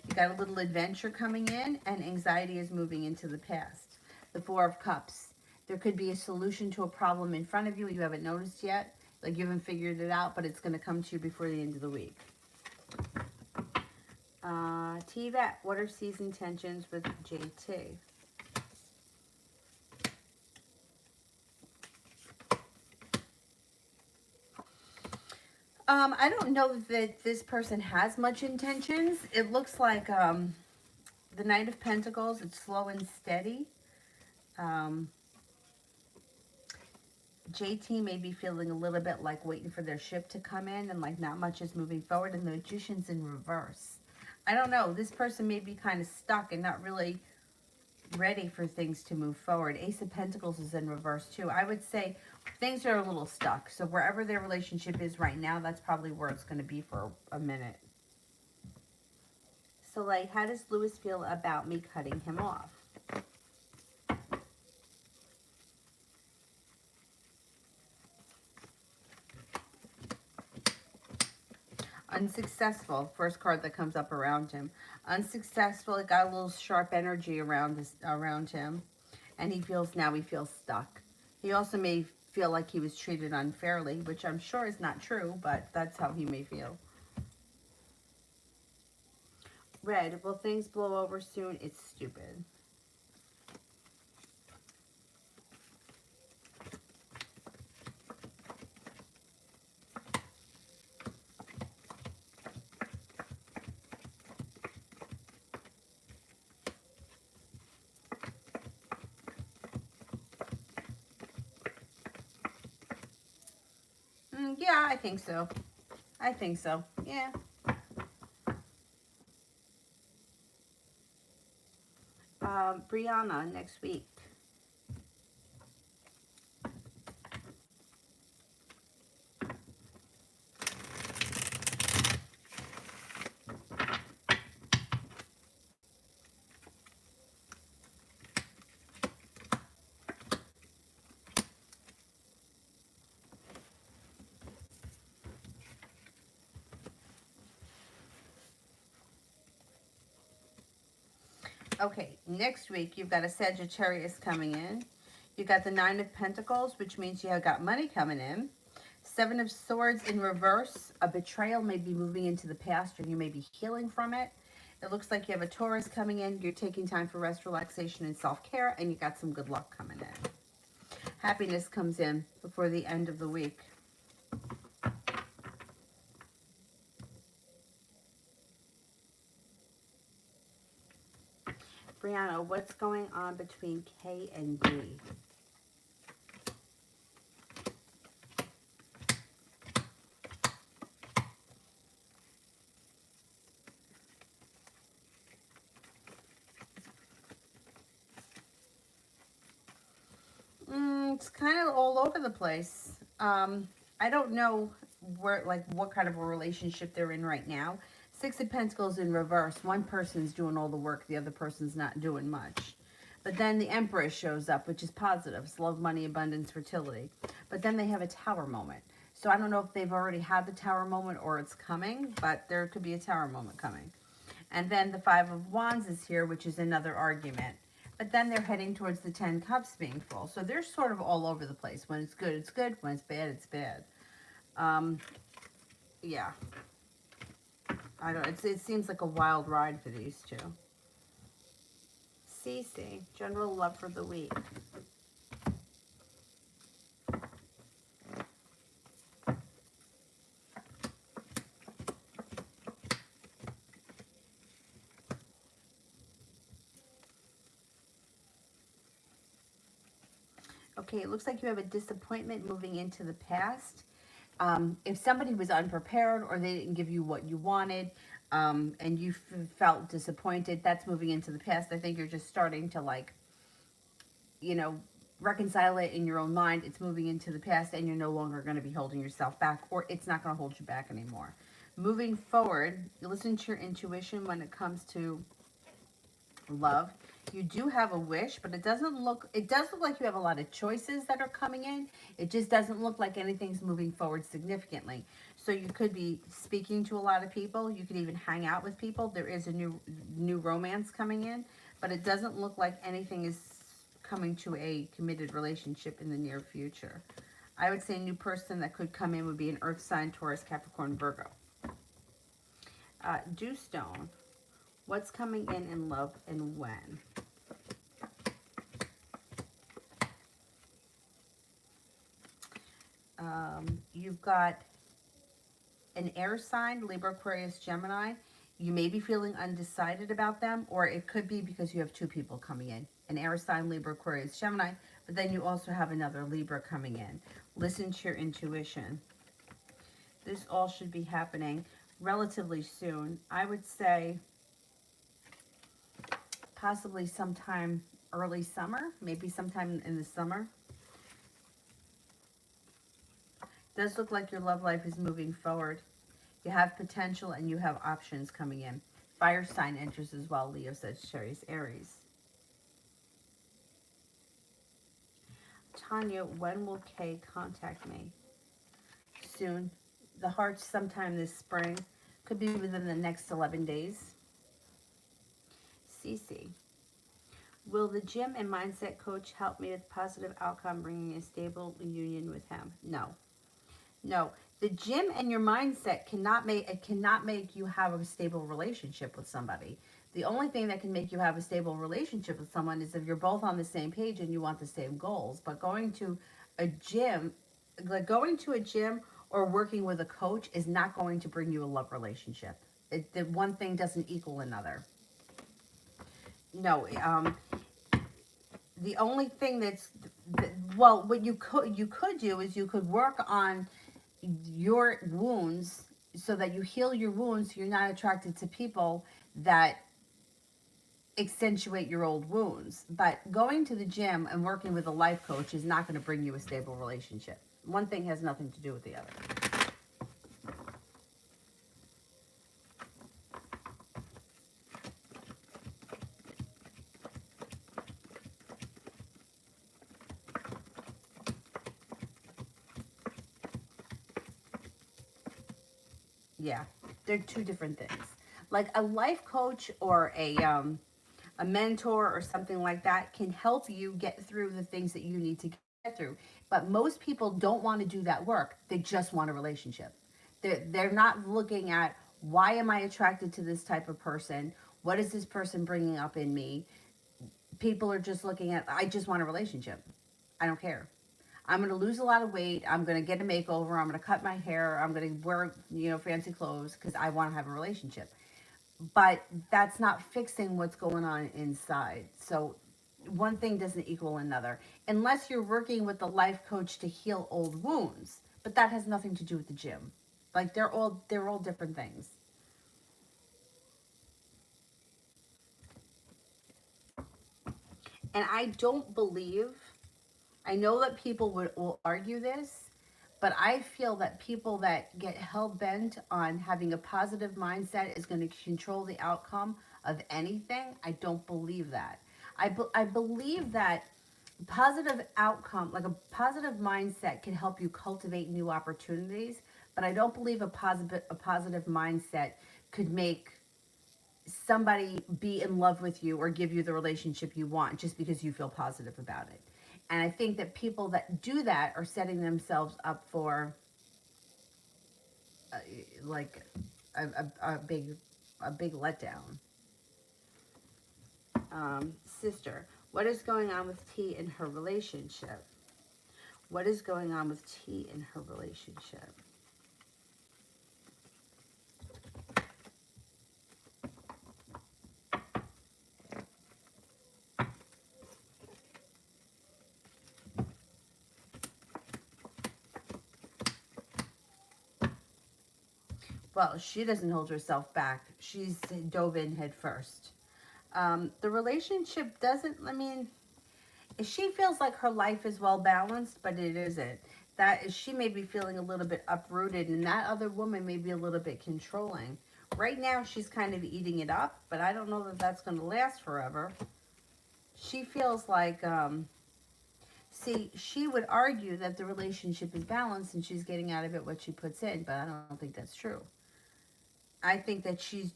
You got a little adventure coming in, and anxiety is moving into the past. The Four of Cups. There could be a solution to a problem in front of you haven't noticed yet. Like you haven't figured it out, but it's going to come to you before the end of the week. TVAT, what are C's intentions with JT? I don't know that this person has much intentions. It looks like the Knight of Pentacles, it's slow and steady. JT may be feeling a little bit like waiting for their ship to come in and like not much is moving forward, and the Magician's in reverse. I don't know. This person may be kind of stuck and not really ready for things to move forward. Ace of Pentacles is in reverse too. I would say things are a little stuck. So wherever their relationship is right now, that's probably where it's going to be for a minute. So like, how does Lewis feel about me cutting him off? Unsuccessful, first card that comes up around him. Unsuccessful, it got a little sharp energy around him. And he feels stuck. He also may feel like he was treated unfairly, which I'm sure is not true, but that's how he may feel. Red, will things blow over soon? It's stupid. Yeah, I think so. I think so. Yeah. Brianna, next week. Okay, next week you've got a Sagittarius coming in. You got the Nine of Pentacles, which means you have got money coming in. Seven of Swords in reverse. A betrayal may be moving into the past, or you may be healing from it. It looks like you have a Taurus coming in. You're taking time for rest, relaxation, and self-care, and you got some good luck coming in. Happiness comes in before the end of the week. Brianna, what's going on between K and D? It's kind of all over the place. I don't know what kind of a relationship they're in right now. Six of Pentacles in reverse. One person's doing all the work, the other person's not doing much. But then the Empress shows up, which is positive. It's love, money, abundance, fertility. But then they have a Tower moment. So I don't know if they've already had the Tower moment or it's coming, but there could be a Tower moment coming. And then the Five of Wands is here, which is another argument. But then they're heading towards the 10 Cups being full. So they're sort of all over the place. When it's good, it's good. When it's bad, it's bad. Yeah. I don't. It seems like a wild ride for these two. Cece, general love for the week. Okay, it looks like you have a disappointment moving into the past. If somebody was unprepared or they didn't give you what you wanted, and you felt disappointed, that's moving into the past. I think you're just starting to, like, reconcile it in your own mind. It's moving into the past, and you're no longer going to be holding yourself back, or it's not going to hold you back anymore. Moving forward, you listen to your intuition when it comes to love. You do have a wish, but it does look like you have a lot of choices that are coming in. It just doesn't look like anything's moving forward significantly. So you could be speaking to a lot of people. You could even hang out with people. There is a new romance coming in, but it doesn't look like anything is coming to a committed relationship in the near future. I would say a new person that could come in would be an Earth sign, Taurus, Capricorn, Virgo. Dewstone. What's coming in love and when? You've got an air sign, Libra, Aquarius, Gemini. You may be feeling undecided about them, or it could be because you have two people coming in. An air sign, Libra, Aquarius, Gemini, but then you also have another Libra coming in. Listen to your intuition. This all should be happening relatively soon. I would say possibly sometime early summer, maybe sometime in the summer. Does look like your love life is moving forward. You have potential and you have options coming in. Fire sign enters as well, Leo, Sagittarius, Aries. Tanya, when will Kay contact me? Soon. The heart sometime this spring. Could be within the next 11 days. Cece. Will the gym and mindset coach help me with positive outcome, bringing a stable union with him? No. No. The gym and your mindset cannot make you have a stable relationship with somebody. The only thing that can make you have a stable relationship with someone is if you're both on the same page and you want the same goals. But going to a gym, or working with a coach is not going to bring you a love relationship. The one thing doesn't equal another. No, the only thing well, what you could do is you could work on your wounds so that you heal your wounds, so you're not attracted to people that accentuate your old wounds. But going to the gym and working with a life coach is not going to bring you a stable relationship. One thing has nothing to do with the other. Yeah, they're two different things. Like a life coach or a mentor or something like that can help you get through the things that you need to get through. But most people don't want to do that work. They just want a relationship. They're not looking at, why am I attracted to this type of person? What is this person bringing up in me? People are just looking at, I just want a relationship. I don't care. I'm going to lose a lot of weight. I'm going to get a makeover. I'm going to cut my hair. I'm going to wear, fancy clothes because I want to have a relationship. But that's not fixing what's going on inside. So one thing doesn't equal another unless you're working with the life coach to heal old wounds. But that has nothing to do with the gym. Like they're all different things. And I don't believe, I know that people will argue this, but I feel that people that get hell bent on having a positive mindset is going to control the outcome of anything. I don't believe that. I believe that positive outcome, like a positive mindset, can help you cultivate new opportunities. But I don't believe a positive mindset could make somebody be in love with you or give you the relationship you want just because you feel positive about it. And I think that people that do that are setting themselves up for uh, like a big letdown. Sister, what is going on with T in her relationship? What is going on with T in her relationship? Well, she doesn't hold herself back. She's dove in head first. The relationship doesn't, I mean, she feels like her life is well balanced, but it isn't. That is, she may be feeling a little bit uprooted, and that other woman may be a little bit controlling. Right now, she's kind of eating it up, but I don't know that that's going to last forever. She feels like, see, she would argue that the relationship is balanced and she's getting out of it what she puts in, but I don't think that's true. I think that she's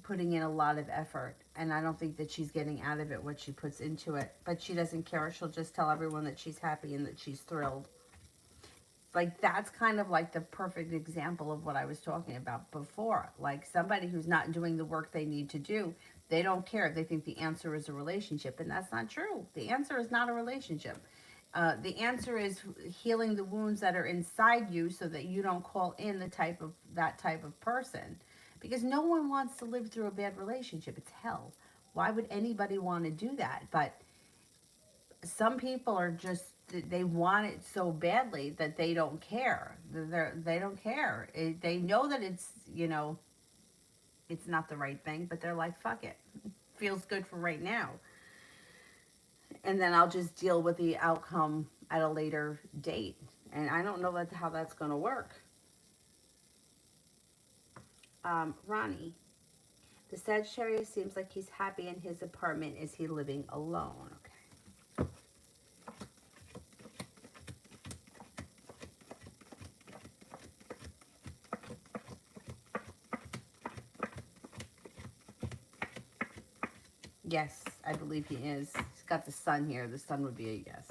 putting in a lot of effort, and I don't think that she's getting out of it what she puts into it. But she doesn't care. She'll just tell everyone that she's happy and that she's thrilled. Like, that's kind of like the perfect example of what I was talking about before. Like, somebody who's not doing the work they need to do, they don't care. They think the answer is a relationship, and that's not true. The answer is not a relationship. The answer is healing the wounds that are inside you so that you don't call in that type of person, because no one wants to live through a bad relationship. It's hell. Why would anybody want to do that? But some people are just, they want it so badly that they don't care. They don't care. They know that it's not the right thing, but they're like, fuck it. Feels good for right now. And then I'll just deal with the outcome at a later date. And I don't know how that's going to work. Ronnie, the Sagittarius seems like he's happy in his apartment. Is he living alone? Okay. Yes, I believe he is. He's got the sun here. The sun would be a yes.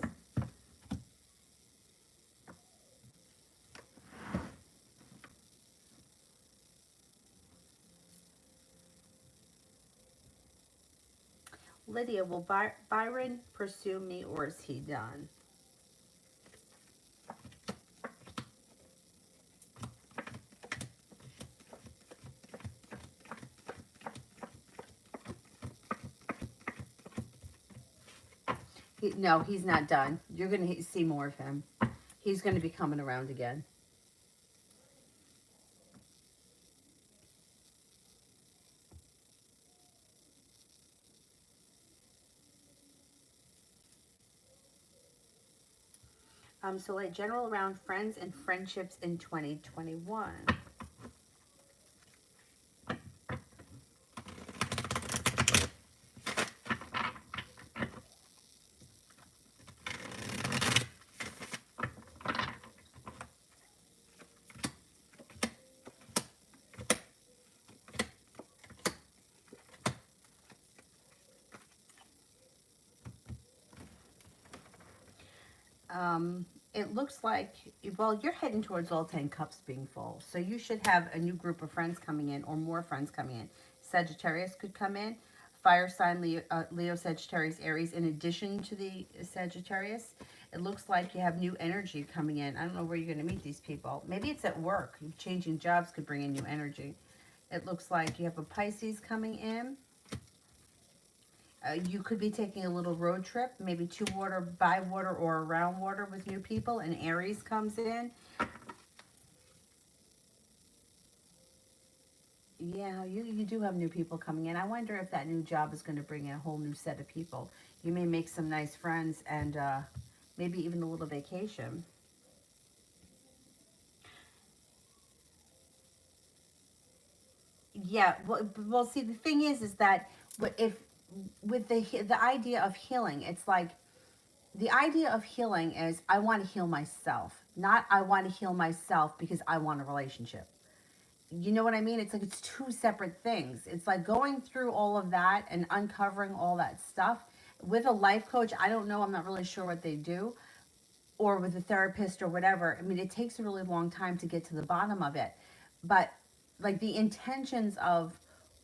Lydia, will Byron pursue me or is he done? No, he's not done. You're going to see more of him. He's going to be coming around again. So like general around friends and friendships in 2021. It looks like, well, you're heading towards all 10 cups being full. So you should have a new group of friends coming in or more friends coming in. Sagittarius could come in. Fire sign, Leo, Sagittarius, Aries, in addition to the Sagittarius. It looks like you have new energy coming in. I don't know where you're going to meet these people. Maybe it's at work. Changing jobs could bring in new energy. It looks like you have a Pisces coming in. You could be taking a little road trip, maybe to water, by water, or around water with new people, and Aries comes in. Yeah, you do have new people coming in. I wonder if that new job is going to bring in a whole new set of people. You may make some nice friends and maybe even a little vacation. Yeah, well, see, the thing is that if with the idea of healing, it's like the idea of healing is I want to heal myself, not I want to heal myself because I want a relationship. You know what I mean? It's like it's two separate things. It's like going through all of that and uncovering all that stuff with a life coach. I don't know. I'm not really sure what they do, or with a therapist or whatever. I mean, it takes a really long time to get to the bottom of it. But like the intentions of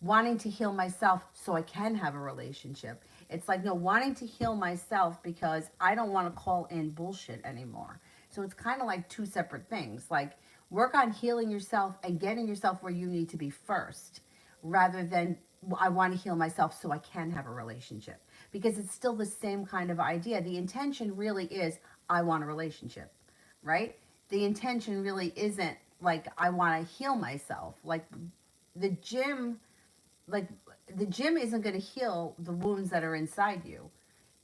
wanting to heal myself so I can have a relationship. It's like, no, wanting to heal myself because I don't want to call in bullshit anymore. So it's kind of like two separate things. Like, work on healing yourself and getting yourself where you need to be first, rather than I want to heal myself so I can have a relationship. Because it's still the same kind of idea. The intention really is I want a relationship, right? The intention really isn't like I want to heal myself. The gym, like the gym isn't going to heal the wounds that are inside you.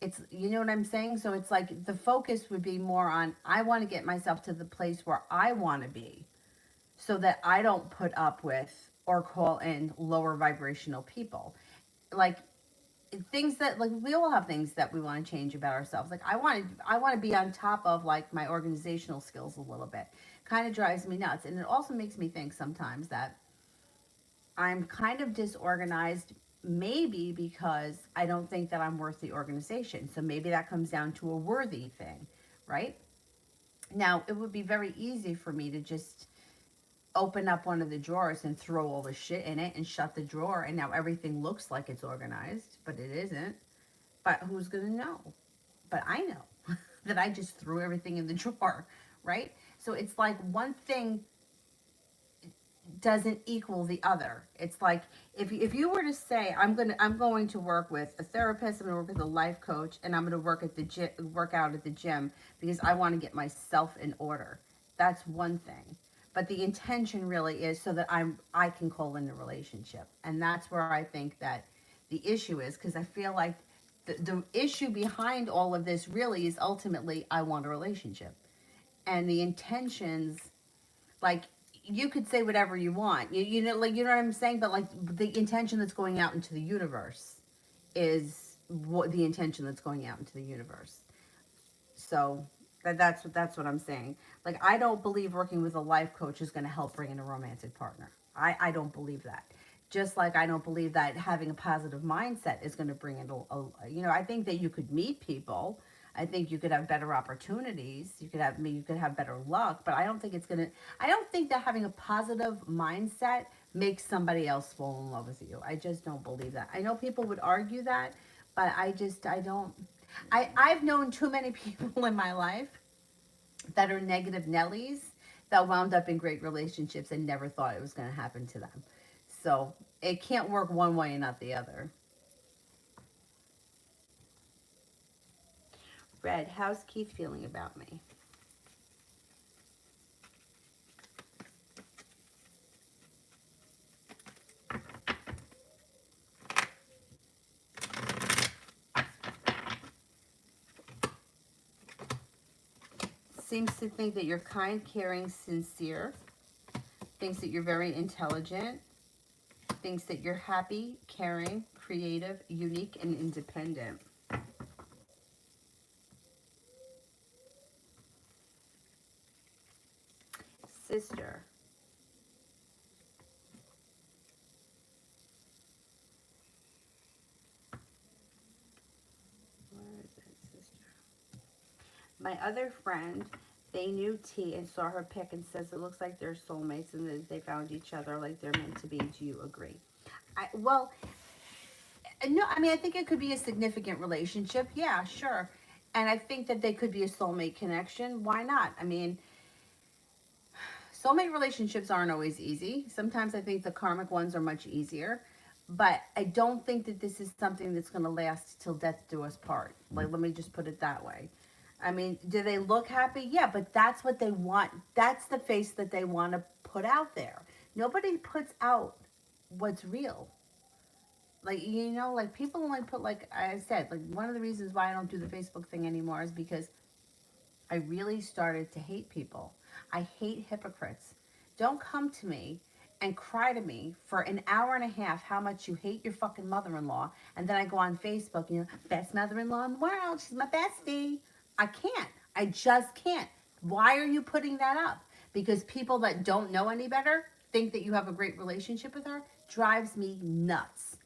It's, you know what I'm saying? So it's like the focus would be more on I want to get myself to the place where I want to be so that I don't put up with or call in lower vibrational people. Like, things that, like, we all have things that we want to change about ourselves. Like, I want to be on top of, like, my organizational skills a little bit. Kind of drives me nuts. And it also makes me think sometimes that I'm kind of disorganized, maybe because I don't think that I'm worth the organization. So maybe that comes down to a worthy thing, right? Now, it would be very easy for me to just open up one of the drawers and throw all the shit in it and shut the drawer, and now everything looks like it's organized, but it isn't. But who's going to know? But I know that I just threw everything in the drawer, right? So it's like one thing doesn't equal the other. It's like if you were to say I'm going to work with a therapist, I'm going to work with a life coach, and I'm going to work out at the gym because I want to get myself in order. That's one thing. But the intention really is so that I can call in the relationship. And that's where I think that the issue is, because I feel like the issue behind all of this really is ultimately I want a relationship. And the intentions, like, you could say whatever you want, you know, like, you know what I'm saying, but like the intention that's going out into the universe is what the intention that's going out into the universe. So that's what I'm saying. Like, I don't believe working with a life coach is going to help bring in a romantic partner. I don't believe that. Just like I don't believe that having a positive mindset is going to bring in you know, I think that you could meet people. I think you could have better opportunities. You could have better luck, but I don't think it's going to, I don't think that having a positive mindset makes somebody else fall in love with you. I just don't believe that. I know people would argue that, but I don't. I've known too many people in my life that are negative Nellies that wound up in great relationships and never thought it was going to happen to them. So it can't work one way and not the other. Red, how's Keith feeling about me? Seems to think that you're kind, caring, sincere. Thinks that you're very intelligent. Thinks that you're happy, caring, creative, unique, and independent. Sister. Where is it, sister? My other friend, they knew T and saw her pic and says it looks like they're soulmates and that they found each other like they're meant to be. Do you agree? Well, no, I mean, I think it could be a significant relationship. Yeah, sure. And I think that they could be a soulmate connection. Why not? I mean, soulmate relationships aren't always easy. Sometimes I think the karmic ones are much easier. But I don't think that this is something that's going to last till death do us part. Like, let me just put it that way. I mean, do they look happy? Yeah, but that's what they want. That's the face that they want to put out there. Nobody puts out what's real. Like, you know, like, people only put, like I said, like, one of the reasons why I don't do the Facebook thing anymore is because I really started to hate people. I hate hypocrites. Don't come to me and cry to me for an hour and a half how much you hate your fucking mother-in-law, and then I go on Facebook, you know, best mother-in-law in the world, she's my bestie. I can't. I just can't. Why are you putting that up? Because people that don't know any better think that you have a great relationship with her drives me nuts.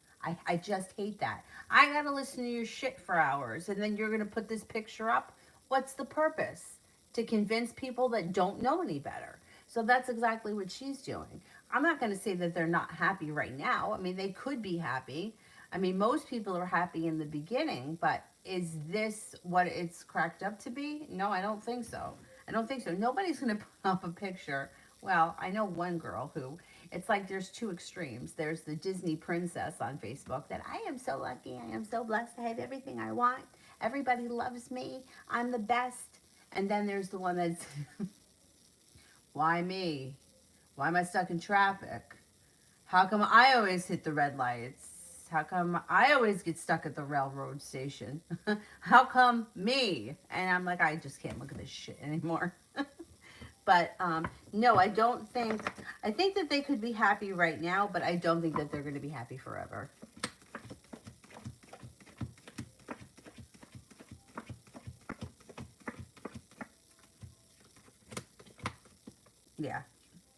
I just hate that. I gotta listen to your shit for hours, and then you're gonna put this picture up. What's the purpose? To convince people that don't know any better. So that's exactly what she's doing. I'm not going to say that they're not happy right now. I mean, they could be happy. I mean, most people are happy in the beginning, but is this what it's cracked up to be? No, I don't think so. I don't think so. Nobody's going to put up a picture. Well, I know one girl who, it's like there's two extremes. There's the Disney princess on Facebook that I am so lucky, I am so blessed, I have everything I want. Everybody loves me. I'm the best. And then there's the one that's, why me? Why am I stuck in traffic? How come I always hit the red lights? How come I always get stuck at the railroad station? How come me? And I'm like, I just can't look at this shit anymore. But no, I don't think, I think that they could be happy right now, but I don't think that they're going to be happy forever. Yeah.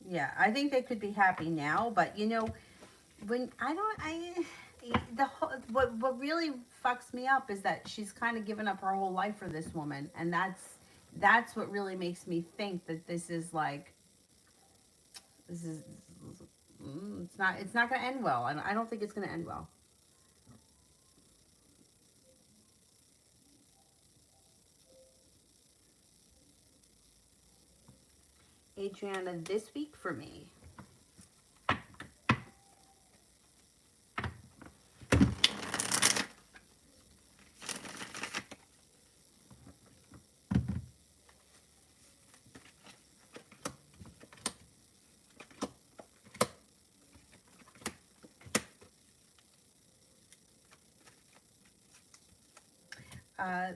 Yeah. I think they could be happy now, but when I don't, what really fucks me up is that she's kind of given up her whole life for this woman, and that's what really makes me think that this is like this is it's not going to end well. I don't think it's going to end well. Adriana, this week for me.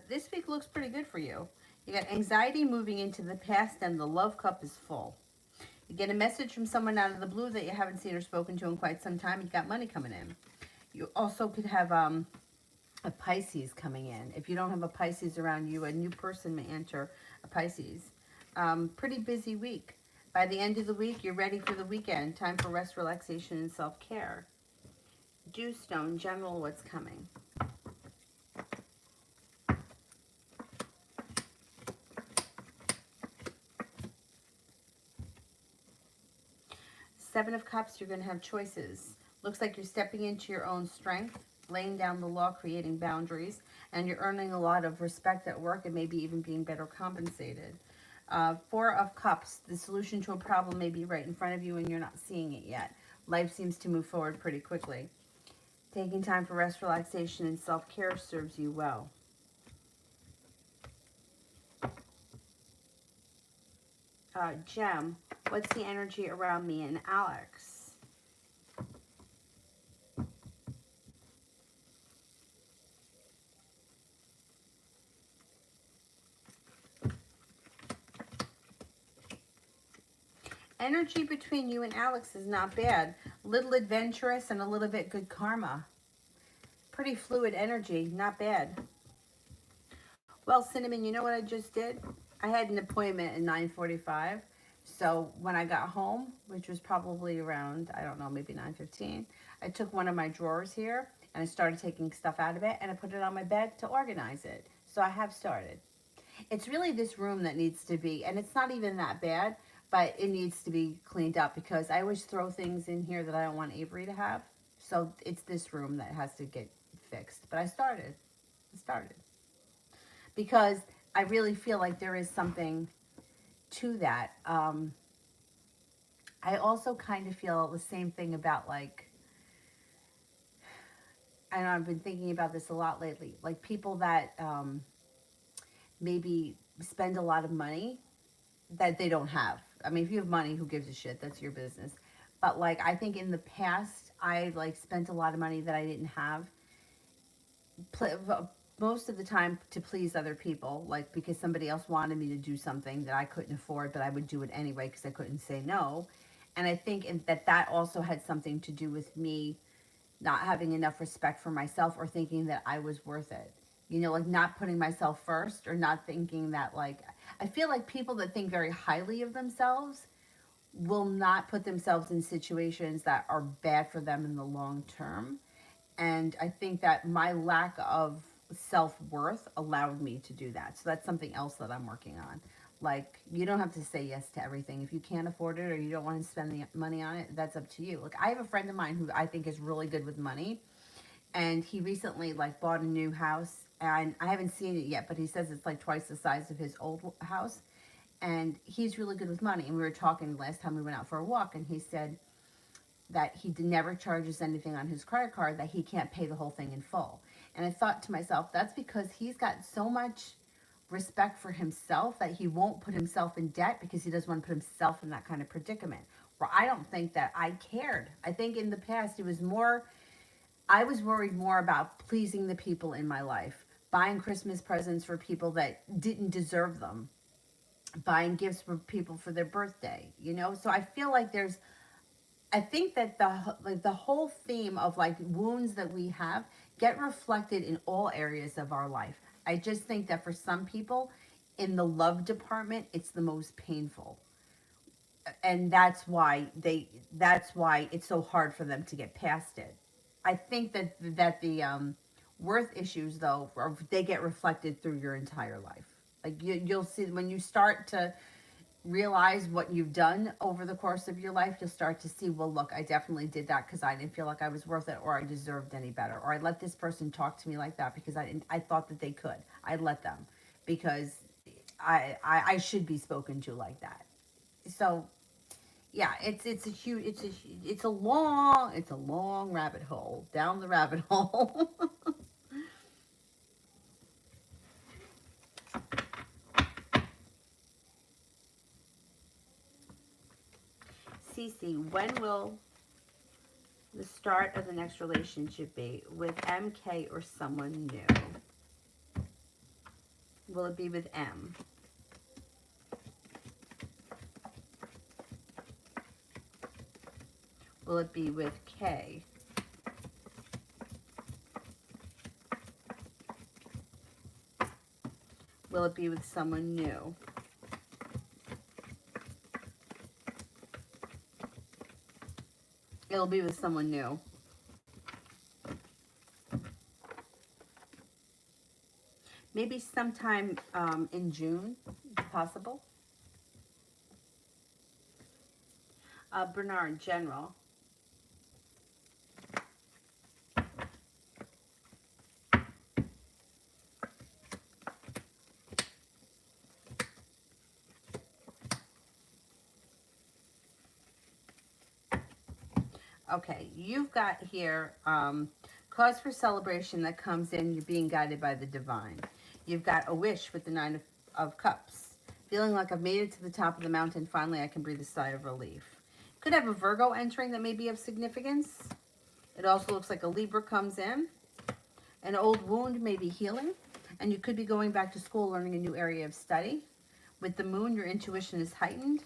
This week looks pretty good for you. You got anxiety moving into the past, and the love cup is full. You get a message from someone out of the blue that you haven't seen or spoken to in quite some time. You got money coming in. You also could have a Pisces coming in. If you don't have a Pisces around you, a new person may enter a Pisces. Pretty busy week. By the end of the week, you're ready for the weekend. Time for rest, relaxation, and self-care. Dewstone, general, what's coming? Seven of Cups, you're going to have choices. Looks like you're stepping into your own strength, laying down the law, creating boundaries, and you're earning a lot of respect at work and maybe even being better compensated. Four of Cups, the solution to a problem may be right in front of you and you're not seeing it yet. Life seems to move forward pretty quickly. Taking time for rest, relaxation, and self-care serves you well. Gem, what's the energy around me and Alex? Energy between you and Alex is not bad. A little adventurous and a little bit good karma. Pretty fluid energy, not bad. Well, Cinnamon, you know what I just did? I had an appointment at 9:45. So when I got home, which was probably around, I don't know, maybe 9:15, I took one of my drawers here and I started taking stuff out of it and I put it on my bed to organize it. So I have started. It's really this room that needs to be, and it's not even that bad, but it needs to be cleaned up because I always throw things in here that I don't want Avery to have. So it's this room that has to get fixed. But I started. I started. Because I really feel like there is something to that. I also kind of feel the same thing about like, I know I've been thinking about this a lot lately, like people that maybe spend a lot of money that they don't have. I mean, if you have money, who gives a shit? That's your business. But like, I think in the past, I like spent a lot of money that I didn't have. Most of the time to please other people, like because somebody else wanted me to do something that I couldn't afford, but I would do it anyway because I couldn't say no. And I think that also had something to do with me not having enough respect for myself or thinking that I was worth it. Like not putting myself first or not thinking that like I feel like people that think very highly of themselves will not put themselves in situations that are bad for them in the long term. And I think that my lack of self-worth allowed me to do that. So that's something else that I'm working on. Like, you don't have to say yes to everything. If you can't afford it or you don't want to spend the money on it, that's up to you. Like, I have a friend of mine who I think is really good with money. And he recently, like, bought a new house. And I haven't seen it yet, but he says it's like twice the size of his old house. And he's really good with money. And we were talking last time we went out for a walk. And he said, that he never charges anything on his credit card, that he can't pay the whole thing in full. And I thought to myself, that's because he's got so much respect for himself that he won't put himself in debt because he doesn't want to put himself in that kind of predicament. Where I don't think that I cared. I think in the past it was more, I was worried more about pleasing the people in my life, buying Christmas presents for people that didn't deserve them, buying gifts for people for their birthday. So I feel like I think that the whole theme of like wounds that we have get reflected in all areas of our life. I just think that for some people in the love department it's the most painful. and that's why it's so hard for them to get past it. I think that the worth issues though they get reflected through your entire life. Like you'll see when you start to realize what you've done over the course of your life, you'll start to see, well, look, I definitely did that because I didn't feel like I was worth it, or I deserved any better, or I let this person talk to me like that because I thought that they could. I let them because I should be spoken to like that. So yeah, it's a huge, it's a long rabbit hole down the rabbit hole. Cece, when will the start of the next relationship be with MK or someone new? Will it be with M? Will it be with K? Will it be with someone new? It'll be with someone new. Maybe sometime in June, if possible. Bernard, general. Okay, you've got here cause for celebration that comes in. You're being guided by the divine. You've got a wish with the Nine of Cups. Feeling like I've made it to the top of the mountain. Finally, I can breathe a sigh of relief. Could have a Virgo entering that may be of significance. It also looks like a Libra comes in. An old wound may be healing. And you could be going back to school, learning a new area of study. With the moon, your intuition is heightened.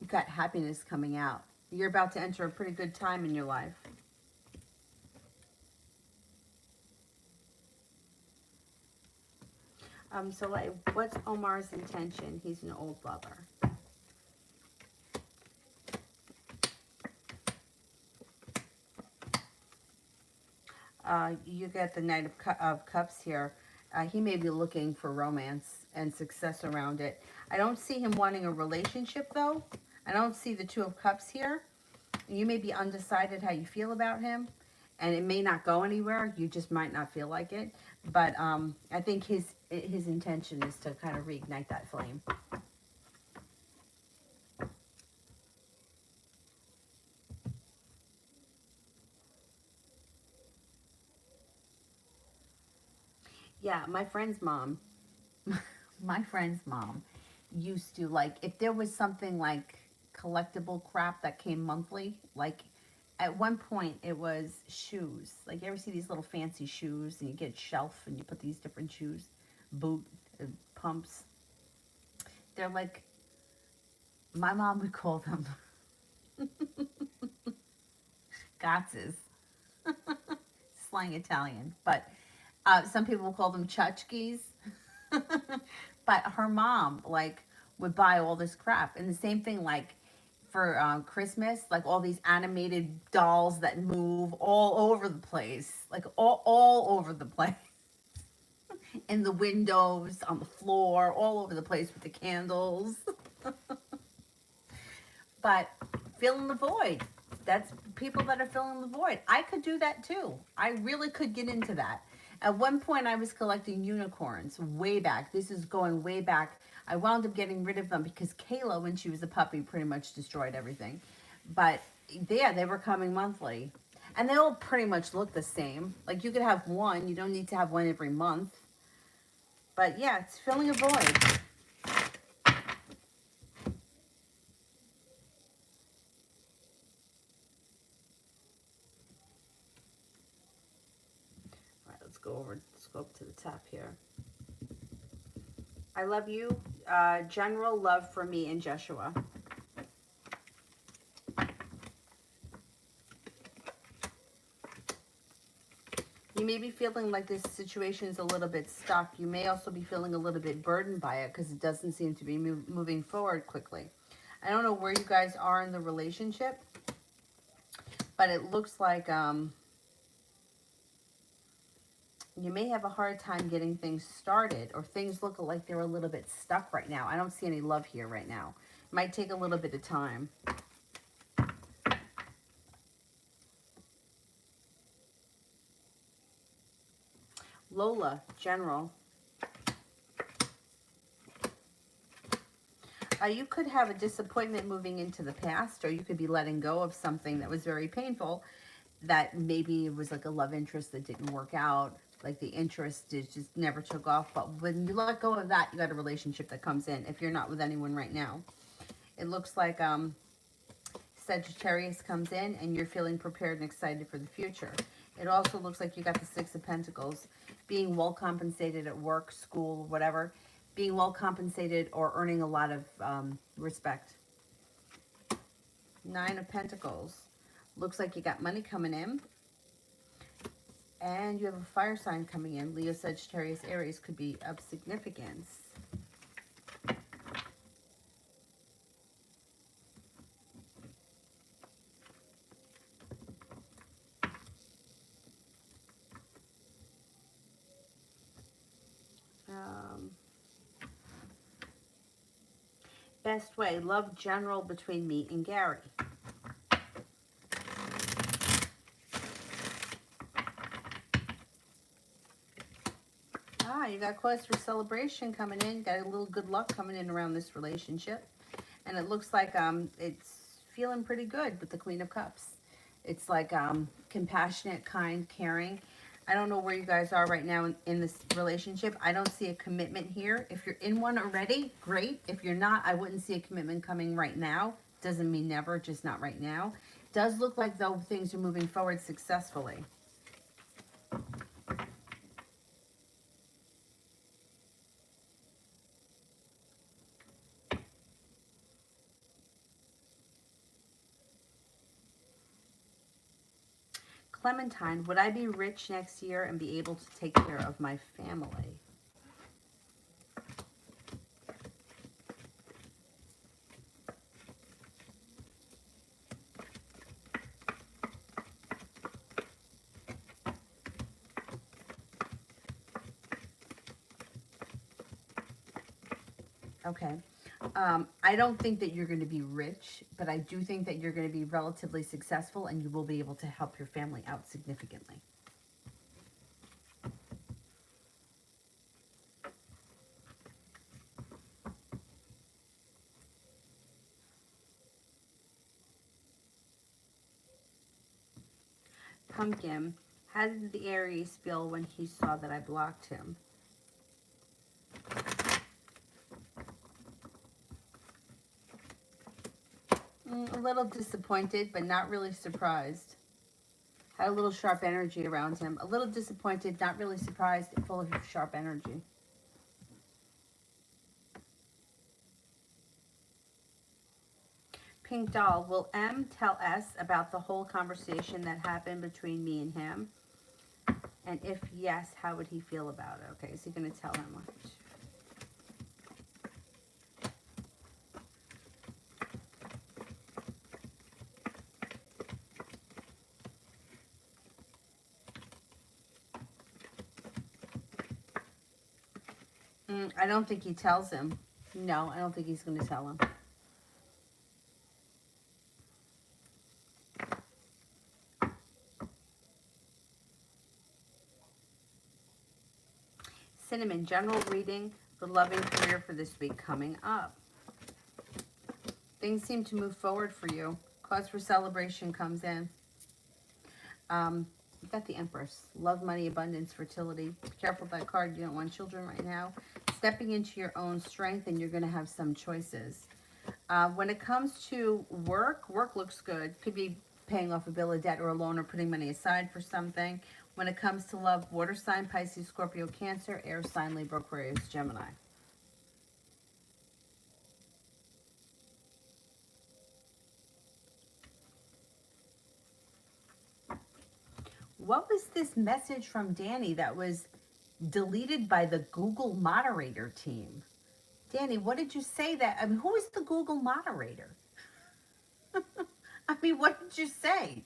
You've got happiness coming out. You're about to enter a pretty good time in your life. So like, what's Omar's intention? He's an old lover. You get the Knight of Cups here. He may be looking for romance and success around it. I don't see him wanting a relationship, though. I don't see the Two of Cups here. You may be undecided how you feel about him, and it may not go anywhere. You just might not feel like it. But I think his intention is to kind of reignite that flame. Yeah, my friend's mom, my friend's mom used to, like, if there was something like collectible crap that came monthly, like at one point it was shoes. Like, you ever see these little fancy shoes and you get a shelf and you put these different shoes, boot, pumps. They're like, my mom would call them gatzes, slang Italian, but some people call them tchotchkes. But her mom, like, would buy all this crap. And the same thing, like, for Christmas, like all these animated dolls that move all over the place, like all over the place, in the windows, on the floor, all over the place with the candles. But filling the void. That's people that are filling the void. I could do that too. I really could get into that. At one point, I was collecting unicorns way back. This is going way back. I wound up getting rid of them because Kayla, when she was a puppy, pretty much destroyed everything. But yeah, they were coming monthly. And they all pretty much look the same. Like, you could have one. You don't need to have one every month. But yeah, it's filling a void. All right, let's go up to the top here. I love you. General love for me and Joshua. You may be feeling like this situation is a little bit stuck. You may also be feeling a little bit burdened by it because it doesn't seem to be moving forward quickly. I don't know where you guys are in the relationship, but it looks like you may have a hard time getting things started, or things look like they're a little bit stuck right now. I don't see any love here right now. It might take a little bit of time. Lola, General. You could have a disappointment moving into the past, or you could be letting go of something that was very painful, that maybe it was like a love interest that didn't work out, like the interest just never took off. But when you let go of that, you got a relationship that comes in if you're not with anyone right now. It looks like Sagittarius comes in and you're feeling prepared and excited for the future. It also looks like you got the Six of Pentacles, being well compensated at work, school, whatever, being well compensated or earning a lot of respect. Nine of Pentacles. Looks like you got money coming in. And you have a fire sign coming in. Leo, Sagittarius, Aries could be of significance. Best way, love general between me and Gary. You got cause for celebration coming in. Got a little good luck coming in around this relationship. And it looks like it's feeling pretty good with the Queen of Cups. It's like compassionate, kind, caring. I don't know where you guys are right now in this relationship. I don't see a commitment here. If you're in one already, great. If you're not, I wouldn't see a commitment coming right now. Doesn't mean never, just not right now. Does look like though things are moving forward successfully. Clementine, would I be rich next year and be able to take care of my family? Okay. I don't think that you're going to be rich, but I do think that you're going to be relatively successful and you will be able to help your family out significantly. Pumpkin, how did the Aries feel when he saw that I blocked him? A little disappointed, but not really surprised. Had a little sharp energy around him. A little disappointed, not really surprised, full of sharp energy. Pink Doll, will M tell S about the whole conversation that happened between me and him? And if yes, how would he feel about it? Okay, is he going to tell him what? I don't think he tells him. No, I don't think he's going to tell him. Cinnamon, general reading for love and career for this week coming up. Things seem to move forward for you. Cause for celebration comes in. You've got the Empress. Love, money, abundance, fertility. Be careful with that card. You don't want children right now. Stepping into your own strength, and you're going to have some choices. When it comes to work looks good. Could be paying off a bill of debt or a loan or putting money aside for something. When it comes to love, water sign, Pisces, Scorpio, Cancer, air sign, Libra, Aquarius, Gemini. What was this message from Danny that was deleted by the Google moderator team? Danny, what did you say that? I mean, who is the Google moderator? I mean, what did you say?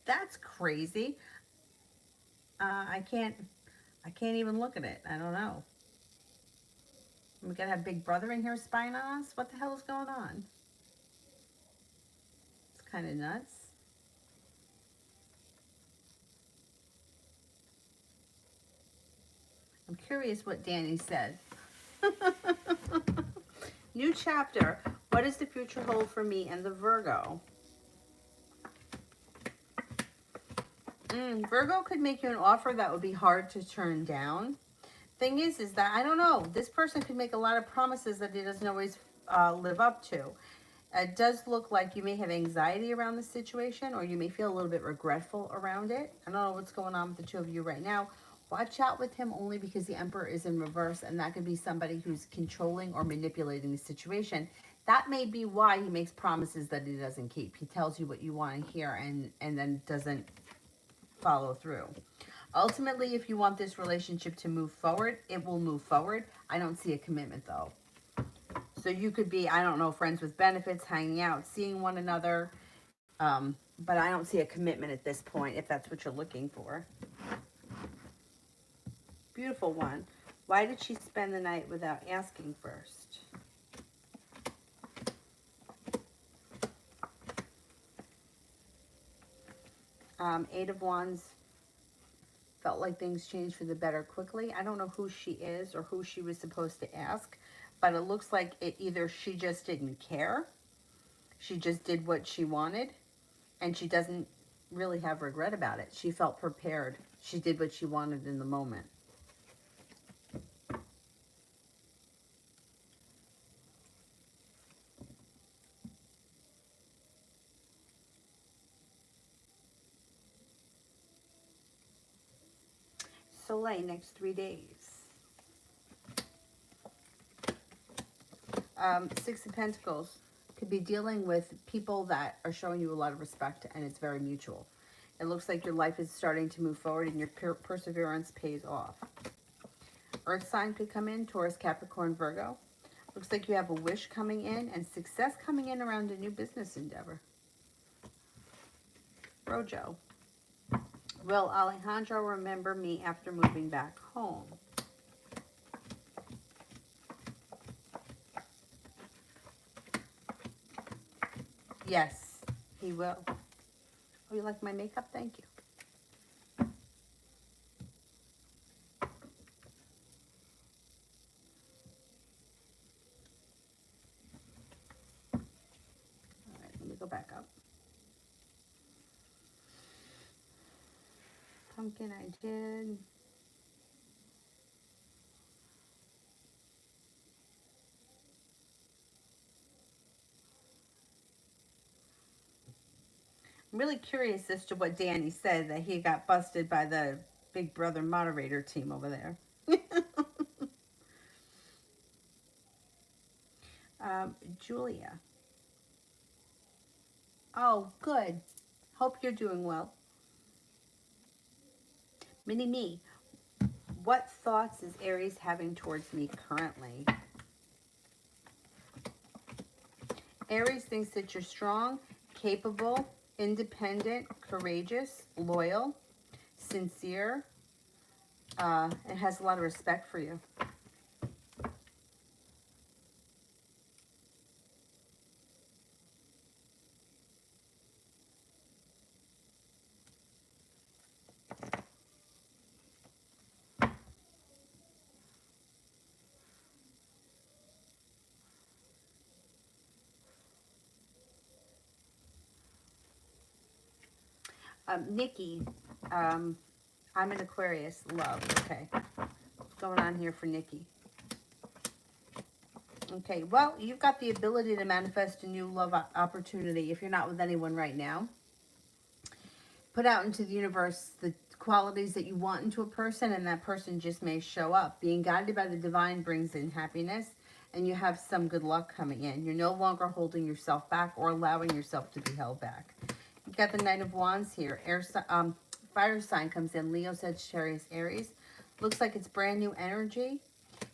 That's crazy. I can't even look at it. I don't know. We gotta have Big Brother in here spying on us? What the hell is going on? It's kind of nuts. I'm curious what Danny said. New chapter. What does the future hold for me and the Virgo? Virgo could make you an offer that would be hard to turn down. Thing is that I don't know. This person could make a lot of promises that he doesn't always live up to. It does look like you may have anxiety around the situation, or you may feel a little bit regretful around it. I don't know what's going on with the two of you right now. Watch out with him only because the Emperor is in reverse, and that could be somebody who's controlling or manipulating the situation. That may be why he makes promises that he doesn't keep. He tells you what you want to hear and then doesn't follow through. Ultimately, if you want this relationship to move forward, it will move forward. I don't see a commitment though. So you could be, I don't know, friends with benefits, hanging out, seeing one another. But I don't see a commitment at this point if that's what you're looking for. Beautiful one. Why did she spend the night without asking first? Eight of Wands. Felt like things changed for the better quickly. I don't know who she is or who she was supposed to ask, but it looks like it either she just didn't care, she just did what she wanted, and she doesn't really have regret about it. She felt prepared. She did what she wanted in the moment. Soleil, next 3 days. Six of Pentacles. Could be dealing with people that are showing you a lot of respect, and it's very mutual. It looks like your life is starting to move forward and your perseverance pays off. Earth sign could come in, Taurus, Capricorn, Virgo. Looks like you have a wish coming in and success coming in around a new business endeavor. Rojo. Will Alejandro remember me after moving back home? Yes, he will. Oh, you like my makeup? Thank you. All right, let me go back up. Pumpkin, I did. I'm really curious as to what Danny said, that he got busted by the Big Brother moderator team over there. Julia. Oh, good. Hope you're doing well. Mini me. What thoughts is Aries having towards me currently? Aries thinks that you're strong, capable, independent, courageous, loyal, sincere, and has a lot of respect for you. Nikki, I'm an Aquarius, love. Okay. What's going on here for Nikki? Okay, well, you've got the ability to manifest a new love opportunity if you're not with anyone right now. Put out into the universe the qualities that you want into a person, and that person just may show up. Being guided by the divine brings in happiness, and you have some good luck coming in. You're no longer holding yourself back or allowing yourself to be held back. You got the Knight of Wands here. Fire sign comes in. Leo, Sagittarius, Aries. Looks like it's brand new energy.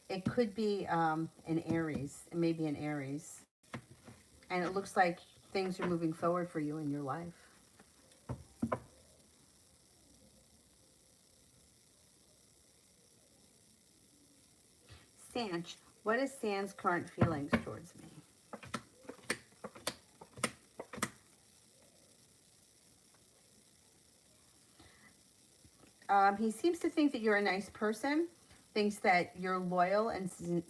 It could be an Aries. It may be an Aries. And it looks like things are moving forward for you in your life. Sanch, what is San's current feelings towards me? He seems to think that you're a nice person, thinks that you're loyal and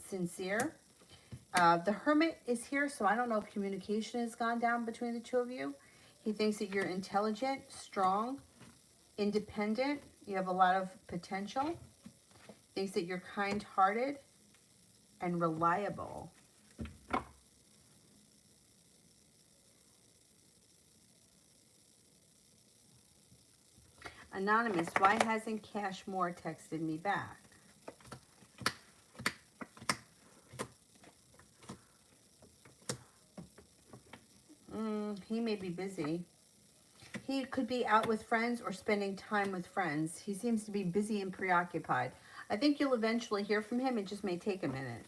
sincere. The Hermit is here, so I don't know if communication has gone down between the two of you. He thinks that you're intelligent, strong, independent. You have a lot of potential. Thinks that you're kind-hearted and reliable. Anonymous, why hasn't Cashmore texted me back? He may be busy. He could be out with friends or spending time with friends. He seems to be busy and preoccupied. I think you'll eventually hear from him. It just may take a minute.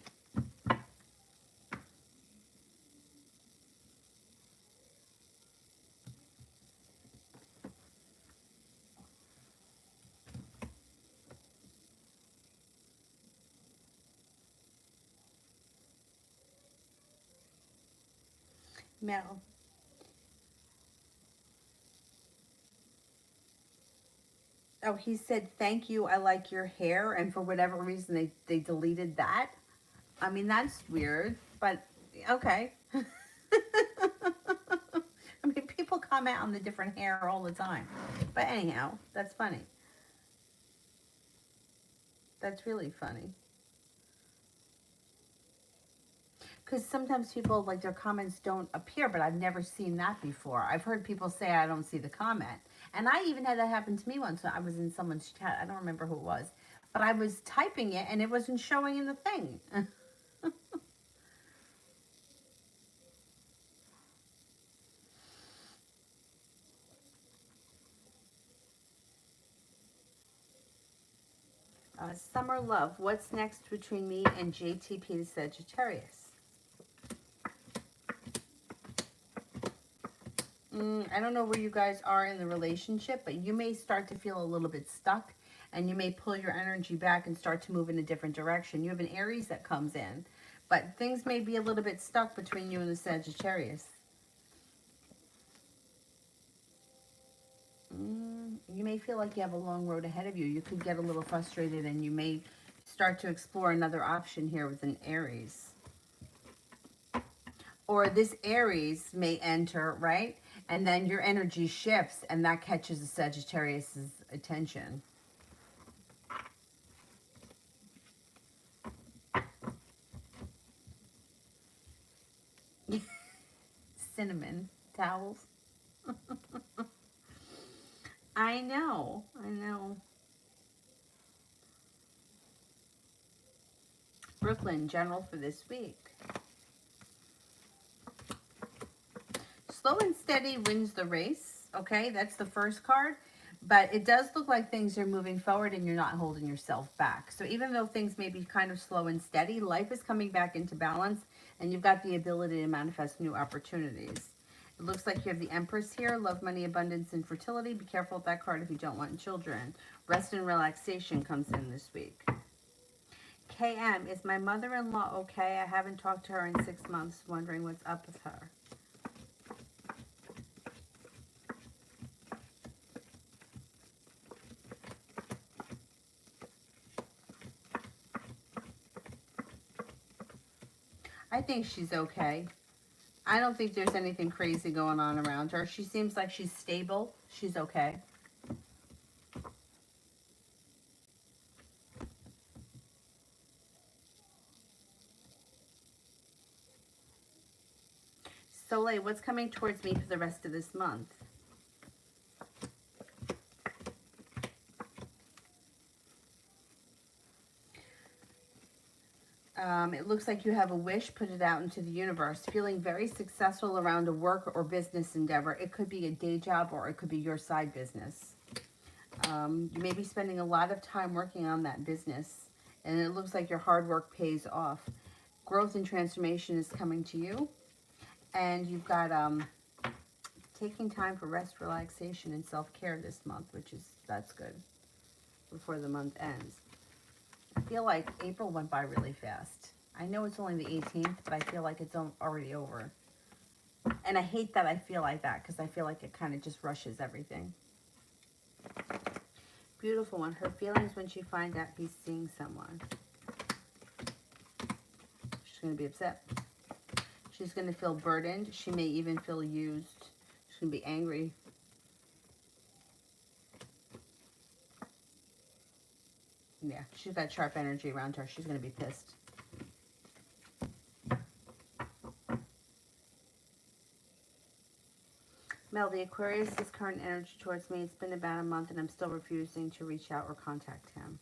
Mel. Oh, he said, thank you, I like your hair. And for whatever reason, they deleted that. I mean, that's weird, but okay. I mean, people comment on the different hair all the time. But anyhow, that's funny. That's really funny. Because sometimes people, like, their comments don't appear, but I've never seen that before. I've heard people say I don't see the comment. And I even had that happen to me once. I was in someone's chat. I don't remember who it was. But I was typing it, and it wasn't showing in the thing. Summer love. What's next between me and JTP the Sagittarius? I don't know where you guys are in the relationship, but you may start to feel a little bit stuck, and you may pull your energy back and start to move in a different direction. You have an Aries that comes in, but things may be a little bit stuck between you and the Sagittarius. You may feel like you have a long road ahead of you. You could get a little frustrated, and you may start to explore another option here with an Aries. Or this Aries may enter, right? And then your energy shifts, and that catches the Sagittarius's attention. Cinnamon towels. I know. Brooklyn, general for this week. Slow and steady wins the race. Okay, that's the first card. But it does look like things are moving forward and you're not holding yourself back. So even though things may be kind of slow and steady, life is coming back into balance and you've got the ability to manifest new opportunities. It looks like you have the Empress here. Love, money, abundance, and fertility. Be careful with that card if you don't want children. Rest and relaxation comes in this week. KM, is my mother-in-law okay? I haven't talked to her in 6 months. Wondering what's up with her. I think she's okay. I don't think there's anything crazy going on around her. She seems like she's stable. She's okay. Soleil, what's coming towards me for the rest of this month? It looks like you have a wish, put it out into the universe. Feeling very successful around a work or business endeavor. It could be a day job or it could be your side business. You may be spending a lot of time working on that business, and it looks like your hard work pays off. Growth and transformation is coming to you, and you've got taking time for rest, relaxation, and self-care this month, that's good before the month ends. I feel like April went by really fast. I know it's only the 18th, but I feel like it's already over. And I hate that I feel like that, because I feel like it kind of just rushes everything. Beautiful one. Her feelings when she finds out he's seeing someone. She's going to be upset. She's going to feel burdened. She may even feel used. She's going to be angry. Yeah, she's got sharp energy around her. She's going to be pissed. Mel, the Aquarius' current energy towards me, it's been about a month and I'm still refusing to reach out or contact him.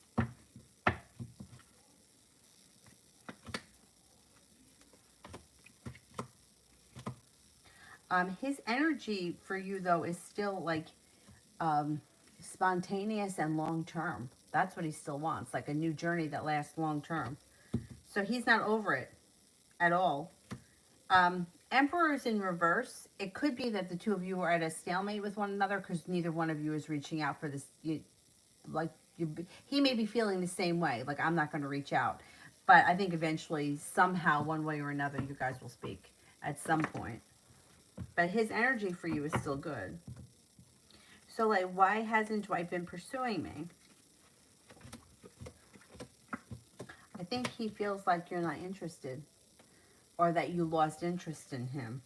His energy for you, though, is still like spontaneous and long-term. That's what he still wants, like a new journey that lasts long-term. So he's not over it at all. Emperor is in reverse. It could be that the two of you are at a stalemate with one another because neither one of you is reaching out for this. He may be feeling the same way, like I'm not going to reach out. But I think eventually, somehow, one way or another, you guys will speak at some point. But his energy for you is still good. So, like, why hasn't Dwight been pursuing me? I think he feels like you're not interested, or that you lost interest in him.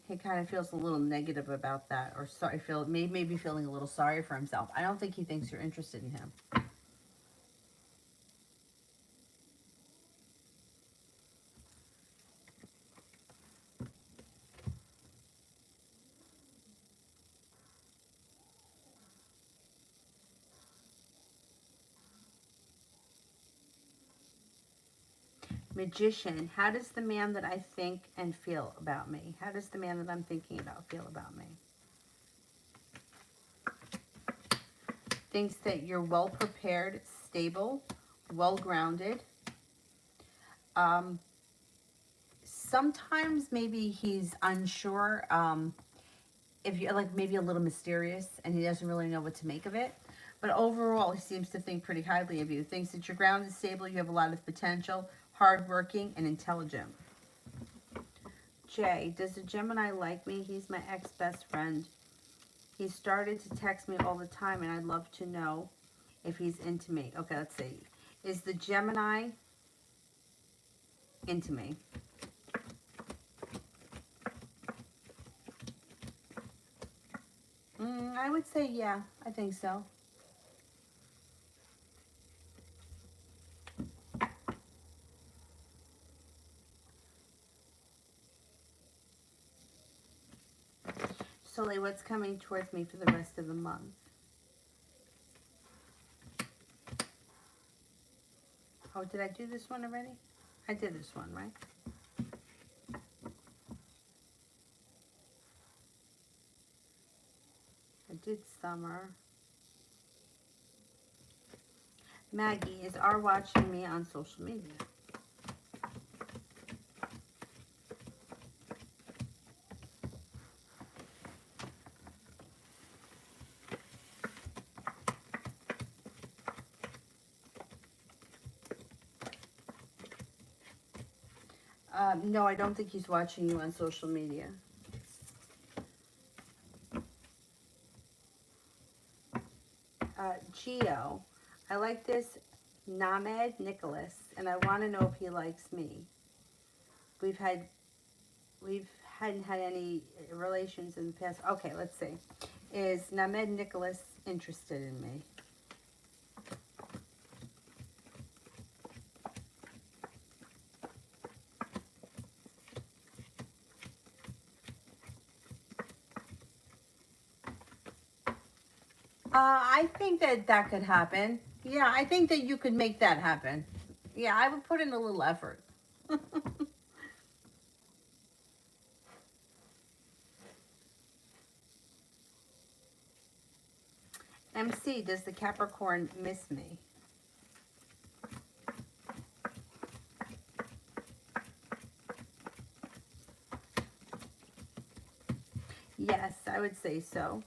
He kind of feels a little negative about that, or sorry, maybe feeling a little sorry for himself. I don't think he thinks you're interested in him. Magician, how does the man that I think and feel about me? How does the man that I'm thinking about feel about me? Thinks that you're well prepared, stable, well grounded. Sometimes maybe he's unsure if you're like maybe a little mysterious and he doesn't really know what to make of it. But overall, he seems to think pretty highly of you. Thinks that you're grounded, stable, you have a lot of potential, hardworking, and intelligent. Jay, does the Gemini like me? He's my ex-best friend. He started to text me all the time, and I'd love to know if he's into me. Okay, let's see. Is the Gemini into me? I would say yeah, I think so. So, like, what's coming towards me for the rest of the month? Oh, did I do this one already? I did this one, right? I did summer. Maggie, is R watching me on social media? No, I don't think he's watching you on social media. Geo, I like this Named Nicholas, and I want to know if he likes me. We hadn't had any relations in the past. Okay, let's see. Is Named Nicholas interested in me? I think that could happen. Yeah, I think that you could make that happen. Yeah, I would put in a little effort. MC, does the Capricorn miss me? Yes, I would say so.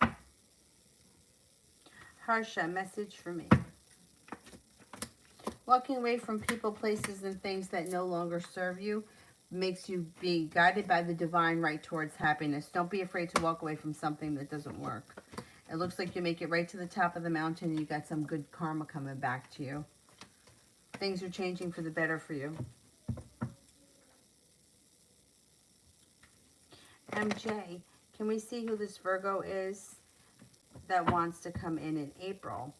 Harsha, message for me. Walking away from people, places, and things that no longer serve you makes you be guided by the divine right towards happiness. Don't be afraid to walk away from something that doesn't work. It looks like you make it right to the top of the mountain and you got some good karma coming back to you. Things are changing for the better for you. MJ, can we see who this Virgo is that wants to come in April?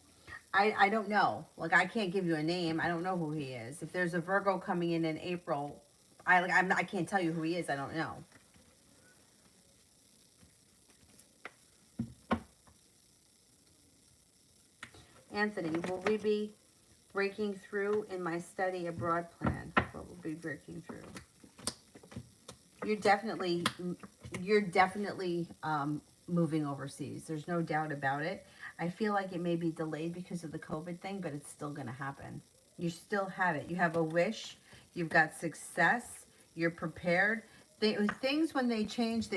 I don't know. Like, I can't give you a name. I don't know who he is. If there's a Virgo coming in April, I can't tell you who he is. I don't know. Anthony, will we be breaking through in my study abroad plan? What will be breaking through? You're definitely moving overseas. There's no doubt about it. I feel like it may be delayed because of the COVID thing, but it's still going to happen. You still have it. You have a wish. You've got success. You're prepared. Things when they change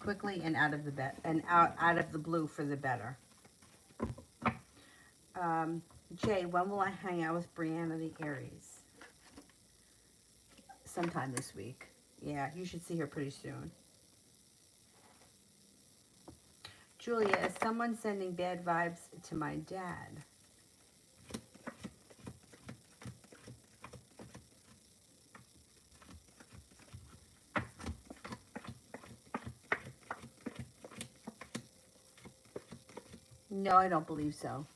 quickly and out of the blue for the better. Jay, when will I hang out with Brianna the Aries? Sometime this week. Yeah, you should see her pretty soon. Julia, is someone sending bad vibes to my dad? No, I don't believe so.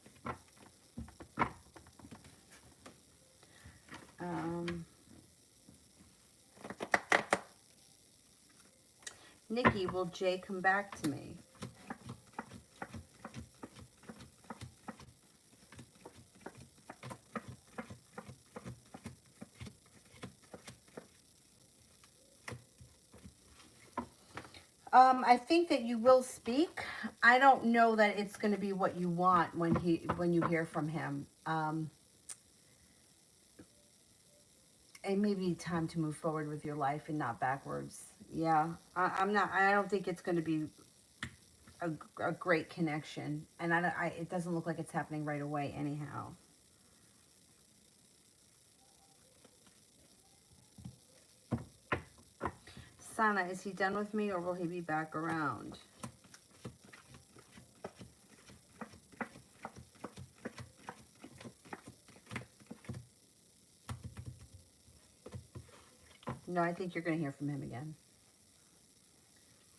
Nikki, will Jay come back to me? I think that you will speak. I don't know that it's going to be what you want when you hear from him. It may be time to move forward with your life and not backwards. Yeah, I'm not. I don't think it's going to be a great connection, and it doesn't look like it's happening right away. Anyhow. Sana, is he done with me or will he be back around? No, I think you're going to hear from him again.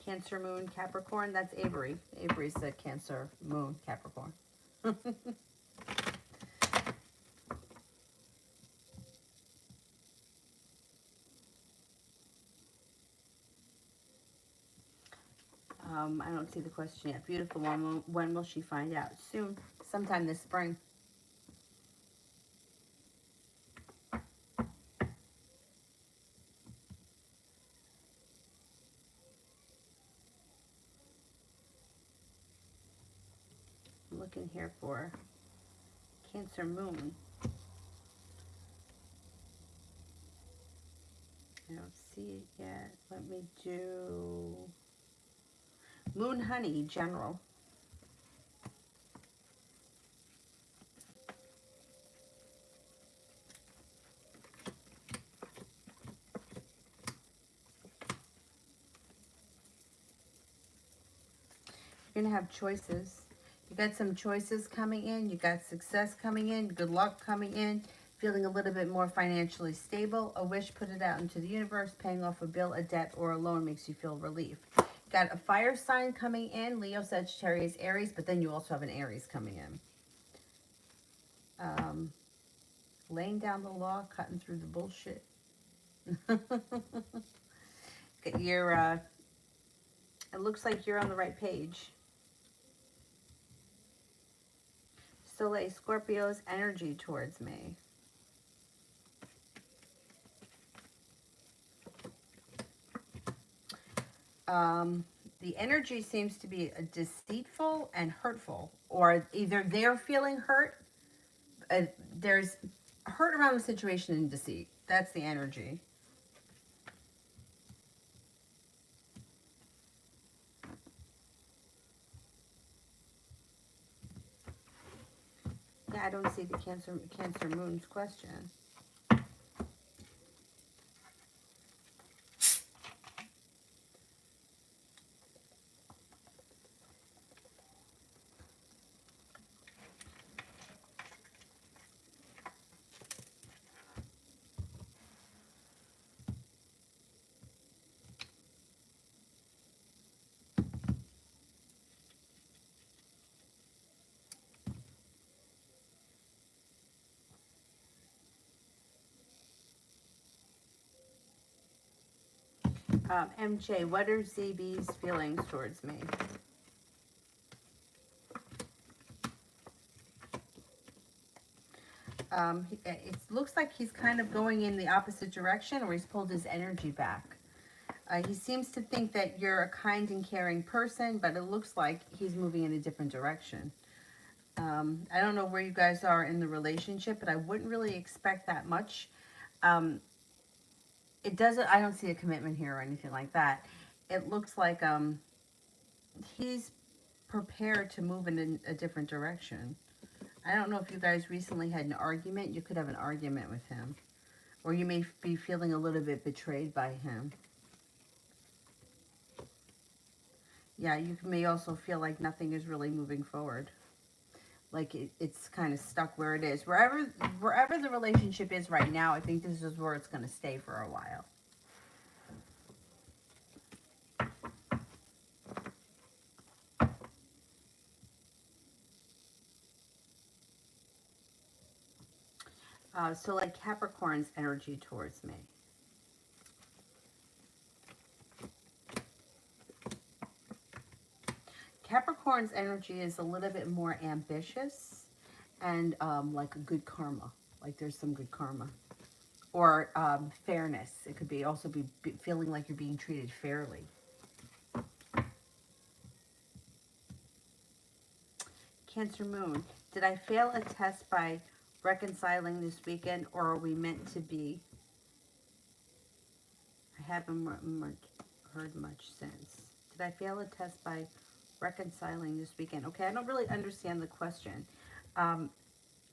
Cancer, Moon, Capricorn, that's Avery. Avery's the Cancer, Moon, Capricorn. I don't see the question yet. Beautiful one. When will she find out? Soon. Sometime this spring. I'm looking here for Cancer Moon. I don't see it yet. Let me do Moon Honey General. You're going to have choices. You got some choices coming in. You got success coming in. Good luck coming in. Feeling a little bit more financially stable. A wish, put it out into the universe. Paying off a bill, a debt, or a loan makes you feel relief. Got a fire sign coming in. Leo, Sagittarius, Aries. But then you also have an Aries coming in. Laying down the law, cutting through the bullshit. You're, it looks like you're on the right page. Soleil, Scorpio's energy towards me. The energy seems to be deceitful and hurtful, or either they're feeling hurt. Uh, there's hurt around the situation and deceit. That's the energy. Yeah, I don't see the Cancer Moon's question. MJ, what are ZB's feelings towards me? It looks like he's kind of going in the opposite direction, or he's pulled his energy back. He seems to think that you're a kind and caring person, but it looks like he's moving in a different direction. I don't know where you guys are in the relationship, but I wouldn't really expect that much. Um, it doesn't, I don't see a commitment here or anything like that. It looks like he's prepared to move in a different direction. I don't know if you guys recently had an argument. You could have an argument with him. Or you may be feeling a little bit betrayed by him. Yeah, you may also feel like nothing is really moving forward. Like it's kind of stuck where it is. Wherever the relationship is right now, I think this is where it's going to stay for a while. So like Capricorn's energy towards me. Capricorn's energy is a little bit more ambitious and like a good karma. Like there's some good karma. Or fairness. It could be also be feeling like you're being treated fairly. Cancer Moon, did I fail a test by reconciling this weekend, or are we meant to be? I haven't heard much since. Did I fail a test by reconciling this weekend? Okay, I don't really understand the question. Um,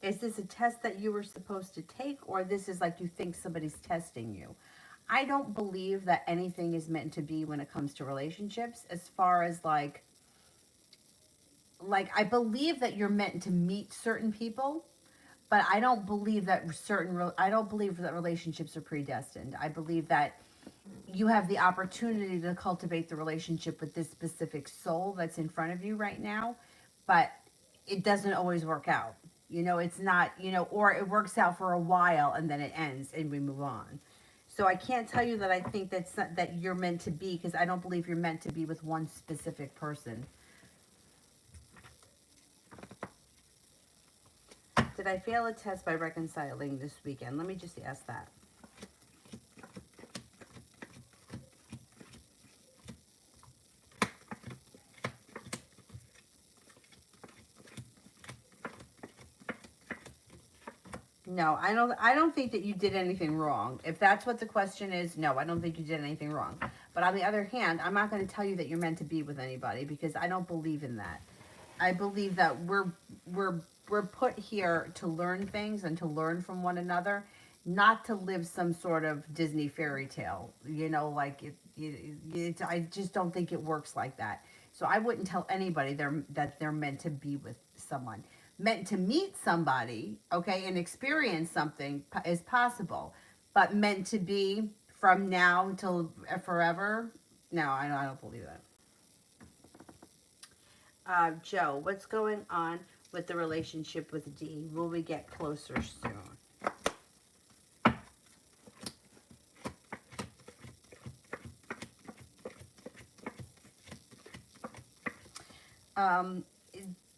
is this a test that you were supposed to take, or this is like you think somebody's testing you? I don't believe that anything is meant to be when it comes to relationships, as far as like I believe that you're meant to meet certain people, but I don't believe that I don't believe that relationships are predestined. I believe that you have the opportunity to cultivate the relationship with this specific soul that's in front of you right now, but it doesn't always work out. You know, it's not, or it works out for a while and then it ends and we move on. So I can't tell you that I think that you're meant to be, because I don't believe you're meant to be with one specific person. Did I fail a test by reconciling this weekend? Let me just ask that. No, I don't think that you did anything wrong. If that's what the question is, no, I don't think you did anything wrong. But on the other hand, I'm not going to tell you that you're meant to be with anybody, because I don't believe in that. I believe that we're we're put here to learn things and to learn from one another, not to live some sort of Disney fairy tale. Like I just don't think it works like that. So I wouldn't tell anybody that they're meant to be with someone. Meant to meet somebody, okay, and experience something is possible, but meant to be from now until forever, no, I don't believe that. Joe, what's going on with the relationship with D? Will we get closer soon? Um,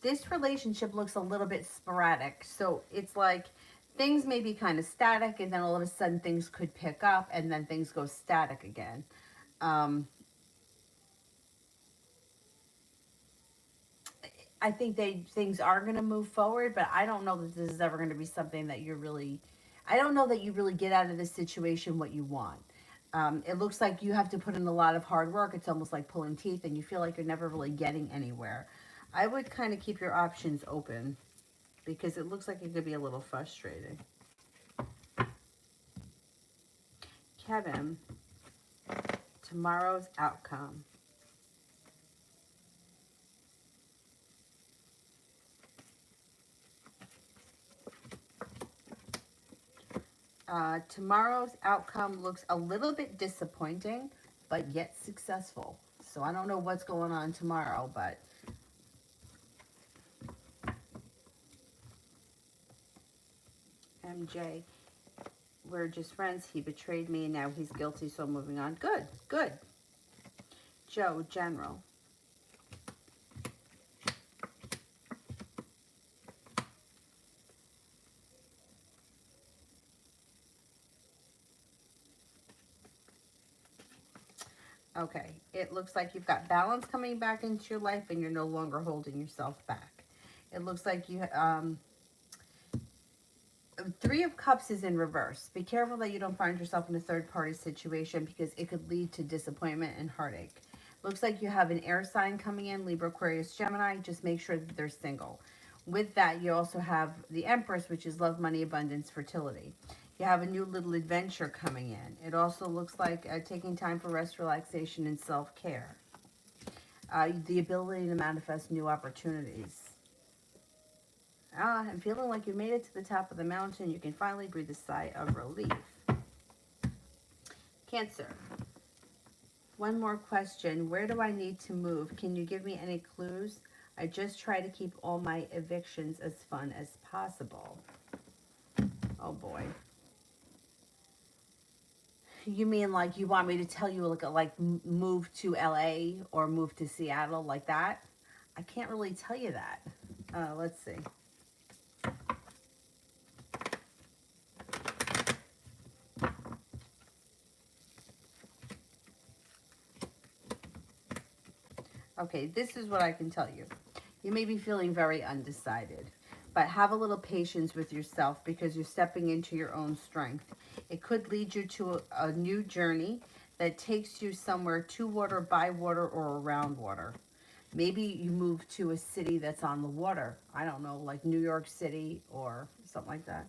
this relationship looks a little bit sporadic. So it's like things may be kind of static, and then all of a sudden things could pick up, and then things go static again. Um, I think things are going to move forward, but I don't know that this is ever going to be something that you're really, I don't know that you really get out of this situation what you want. It looks like you have to put in a lot of hard work. It's almost like pulling teeth, and you feel like you're never really getting anywhere. I would kind of keep your options open because it looks like it could be a little frustrating. Kevin, tomorrow's outcome. Tomorrow's outcome looks a little bit disappointing, but yet successful. So I don't know what's going on tomorrow, but MJ, we're just friends. He betrayed me and now he's guilty, so moving on. Good, good. Joe, general. Okay, it looks like you've got balance coming back into your life and you're no longer holding yourself back. It looks like you, Three of Cups is in reverse. Be careful that you don't find yourself in a third-party situation because it could lead to disappointment and heartache. Looks like you have an air sign coming in, Libra, Aquarius, Gemini. Just make sure that they're single. With that, you also have the Empress, which is love, money, abundance, fertility. You have a new little adventure coming in. It also looks like taking time for rest, relaxation, and self-care. The ability to manifest new opportunities. I'm feeling like you made it to the top of the mountain. You can finally breathe a sigh of relief. Cancer. One more question. Where do I need to move? Can you give me any clues? I just try to keep all my evictions as fun as possible. Oh boy. You mean like you want me to tell you like move to LA or move to Seattle like that? I can't really tell you that. Let's see. Okay, this is what I can tell you. You may be feeling very undecided, but have a little patience with yourself because you're stepping into your own strength. It could lead you to a new journey that takes you somewhere to water, by water, or around water. Maybe you move to a city that's on the water. I don't know, like New York City or something like that.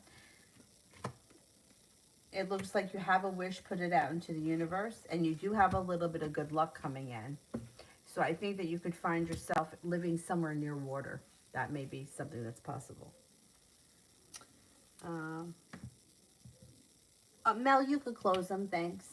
It looks like you have a wish, put it out into the universe, and you do have a little bit of good luck coming in. So I think that you could find yourself living somewhere near water. That may be something that's possible. Um, Mel, you could close them, thanks.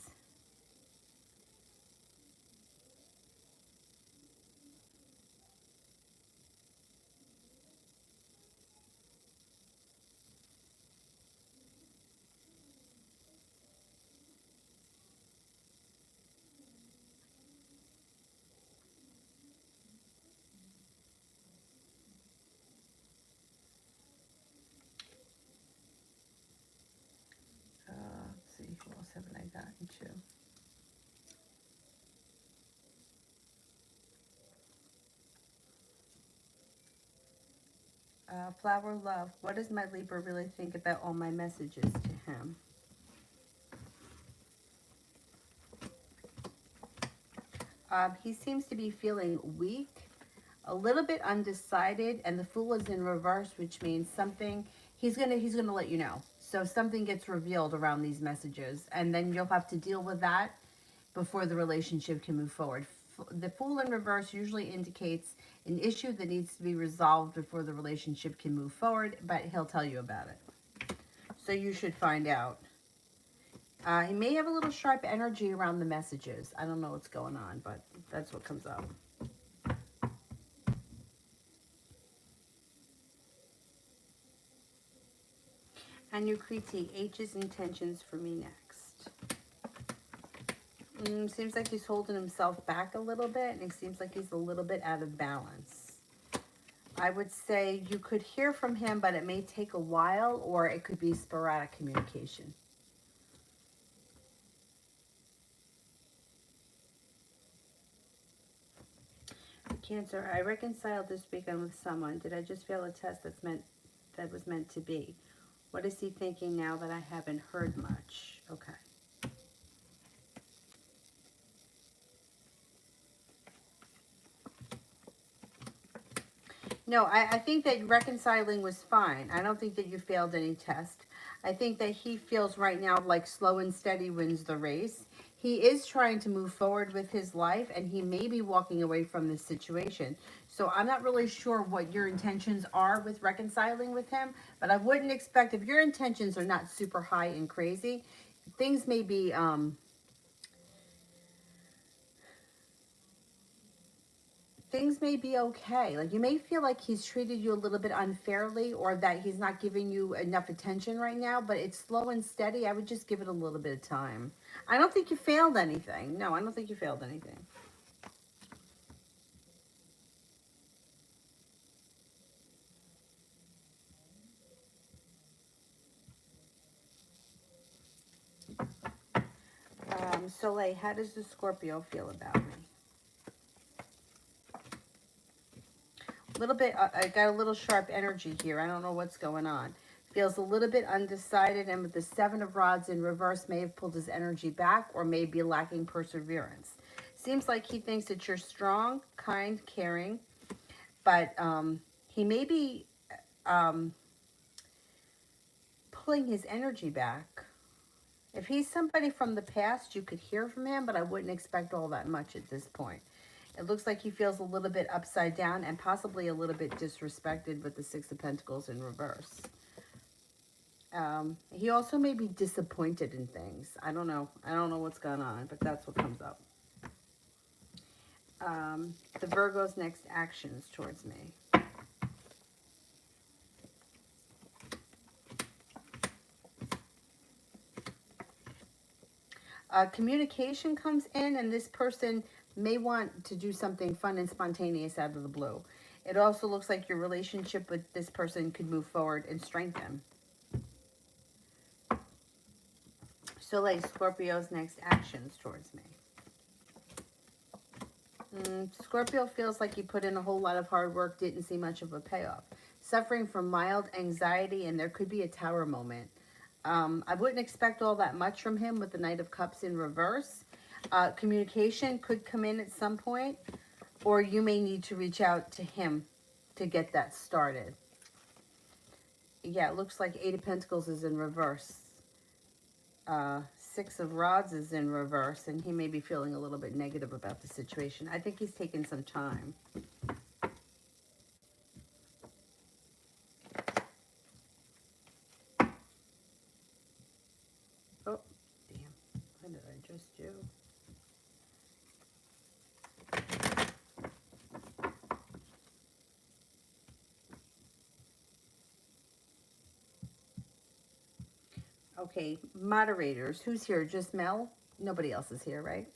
Let's see, who else haven't I gotten to? Flower Love, what does my Libra really think about all my messages to him? He seems to be feeling weak, a little bit undecided, and the Fool is in reverse, which means something he's gonna let you know. So something gets revealed around these messages, and then you'll have to deal with that before the relationship can move forward. The Fool in reverse usually indicates an issue that needs to be resolved before the relationship can move forward, but he'll tell you about it. So you should find out. He may have a little sharp energy around the messages. I don't know what's going on, but that's what comes up. And Nukriti, H's intentions for me next. Seems like he's holding himself back a little bit, and it seems like he's a little bit out of balance. I would say you could hear from him, but it may take a while, or it could be sporadic communication. Cancer, I reconciled this weekend with someone. Did I just fail a test that was meant to be? What is he thinking now that I haven't heard much? Okay. No, I think that reconciling was fine. I don't think that you failed any test. I think that he feels right now like slow and steady wins the race. He is trying to move forward with his life, and he may be walking away from this situation. So I'm not really sure what your intentions are with reconciling with him, but I wouldn't expect, if your intentions are not super high and crazy, things may be okay. Like, you may feel like he's treated you a little bit unfairly, or that he's not giving you enough attention right now, but it's slow and steady. I would just give it a little bit of time. I don't think you failed anything. No, I don't think you failed anything. Soleil, how does the Scorpio feel about me? A little bit, I got a little sharp energy here. I don't know what's going on. Feels a little bit undecided, and with the Seven of Rods in reverse, may have pulled his energy back, or may be lacking perseverance. Seems like he thinks that you're strong, kind, caring, but he may be pulling his energy back. If he's somebody from the past, you could hear from him, but I wouldn't expect all that much at this point. It looks like he feels a little bit upside down and possibly a little bit disrespected with the Six of Pentacles in reverse. He also may be disappointed in things. I don't know. I don't know what's going on, but that's what comes up. The Virgo's next actions towards me. Communication comes in, and this person may want to do something fun and spontaneous out of the blue. It also looks like your relationship with this person could move forward and strengthen. Soleil, Scorpio's next actions towards me. Scorpio feels like you put in a whole lot of hard work, didn't see much of a payoff. Suffering from mild anxiety, and there could be a tower moment. I wouldn't expect all that much from him with the Knight of Cups in reverse. Communication could come in at some point, or you may need to reach out to him to get that started. Yeah, it looks like Eight of Pentacles is in reverse. Six of Rods is in reverse, and he may be feeling a little bit negative about the situation. I think he's taking some time. Oh, damn. What did I just do? Okay, moderators. Who's here? Just Mel? Nobody else is here, right?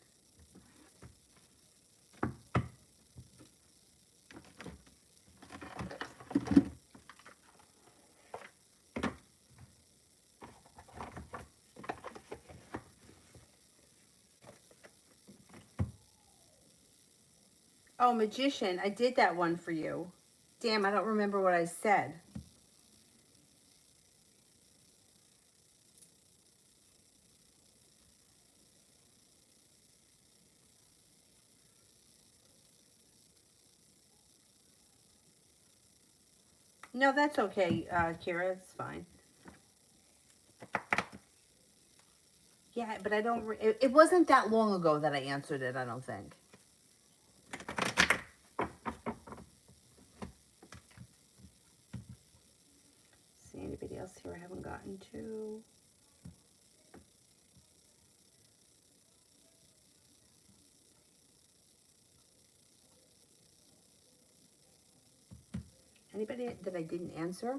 Oh, Magician. I did that one for you. Damn, I don't remember what I said. No, that's okay, Kira. It's fine. Yeah, but I don't... It wasn't that long ago that I answered it, I don't think. See anybody else here I haven't gotten to? Anybody that I didn't answer?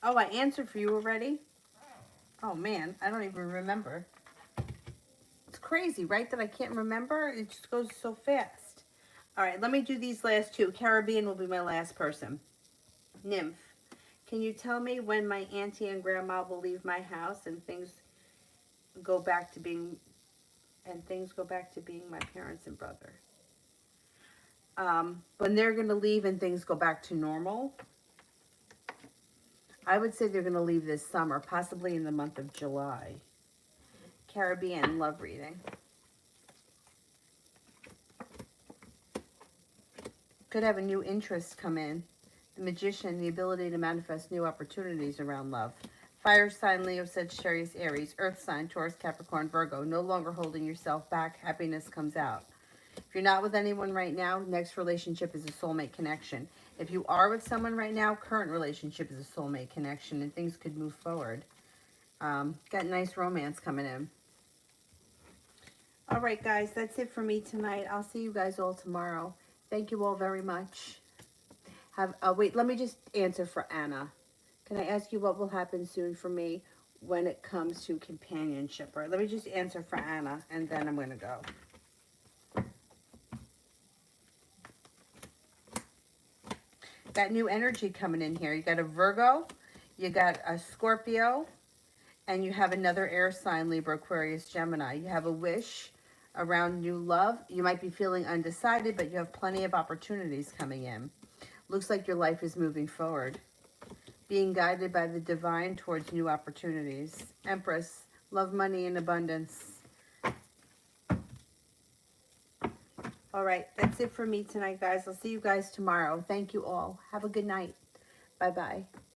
Oh, I answered for you already? Oh, man, I don't even remember. It's crazy, right, that I can't remember? It just goes so fast. All right, let me do these last two. Caribbean will be my last person. Nymph, can you tell me when my auntie and grandma will leave my house and things go back to being my parents and brother? When they're going to leave and things go back to normal, I would say they're going to leave this summer, possibly in the month of July. Caribbean love reading. Could have a new interest come in. The Magician, the ability to manifest new opportunities around love. Fire sign, Leo, Sagittarius, Aries. Earth sign, Taurus, Capricorn, Virgo. No longer holding yourself back. Happiness comes out. If you're not with anyone right now, next relationship is a soulmate connection. If you are with someone right now, current relationship is a soulmate connection, and things could move forward. Got nice romance coming in. All right, guys, that's it for me tonight. I'll see you guys all tomorrow. Thank you all very much. Wait, let me just answer for Anna. Can I ask you what will happen soon for me when it comes to companionship? All right, let me just answer for Anna, and then I'm going to go. Got new energy coming in here. You got a Virgo, you got a Scorpio, and you have another air sign, Libra, Aquarius, Gemini. You have a wish around new love. You might be feeling undecided, but you have plenty of opportunities coming in. Looks like your life is moving forward. Being guided by the divine towards new opportunities. Empress, love, money, and abundance. All right, that's it for me tonight, guys. I'll see you guys tomorrow. Thank you all. Have a good night. Bye-bye.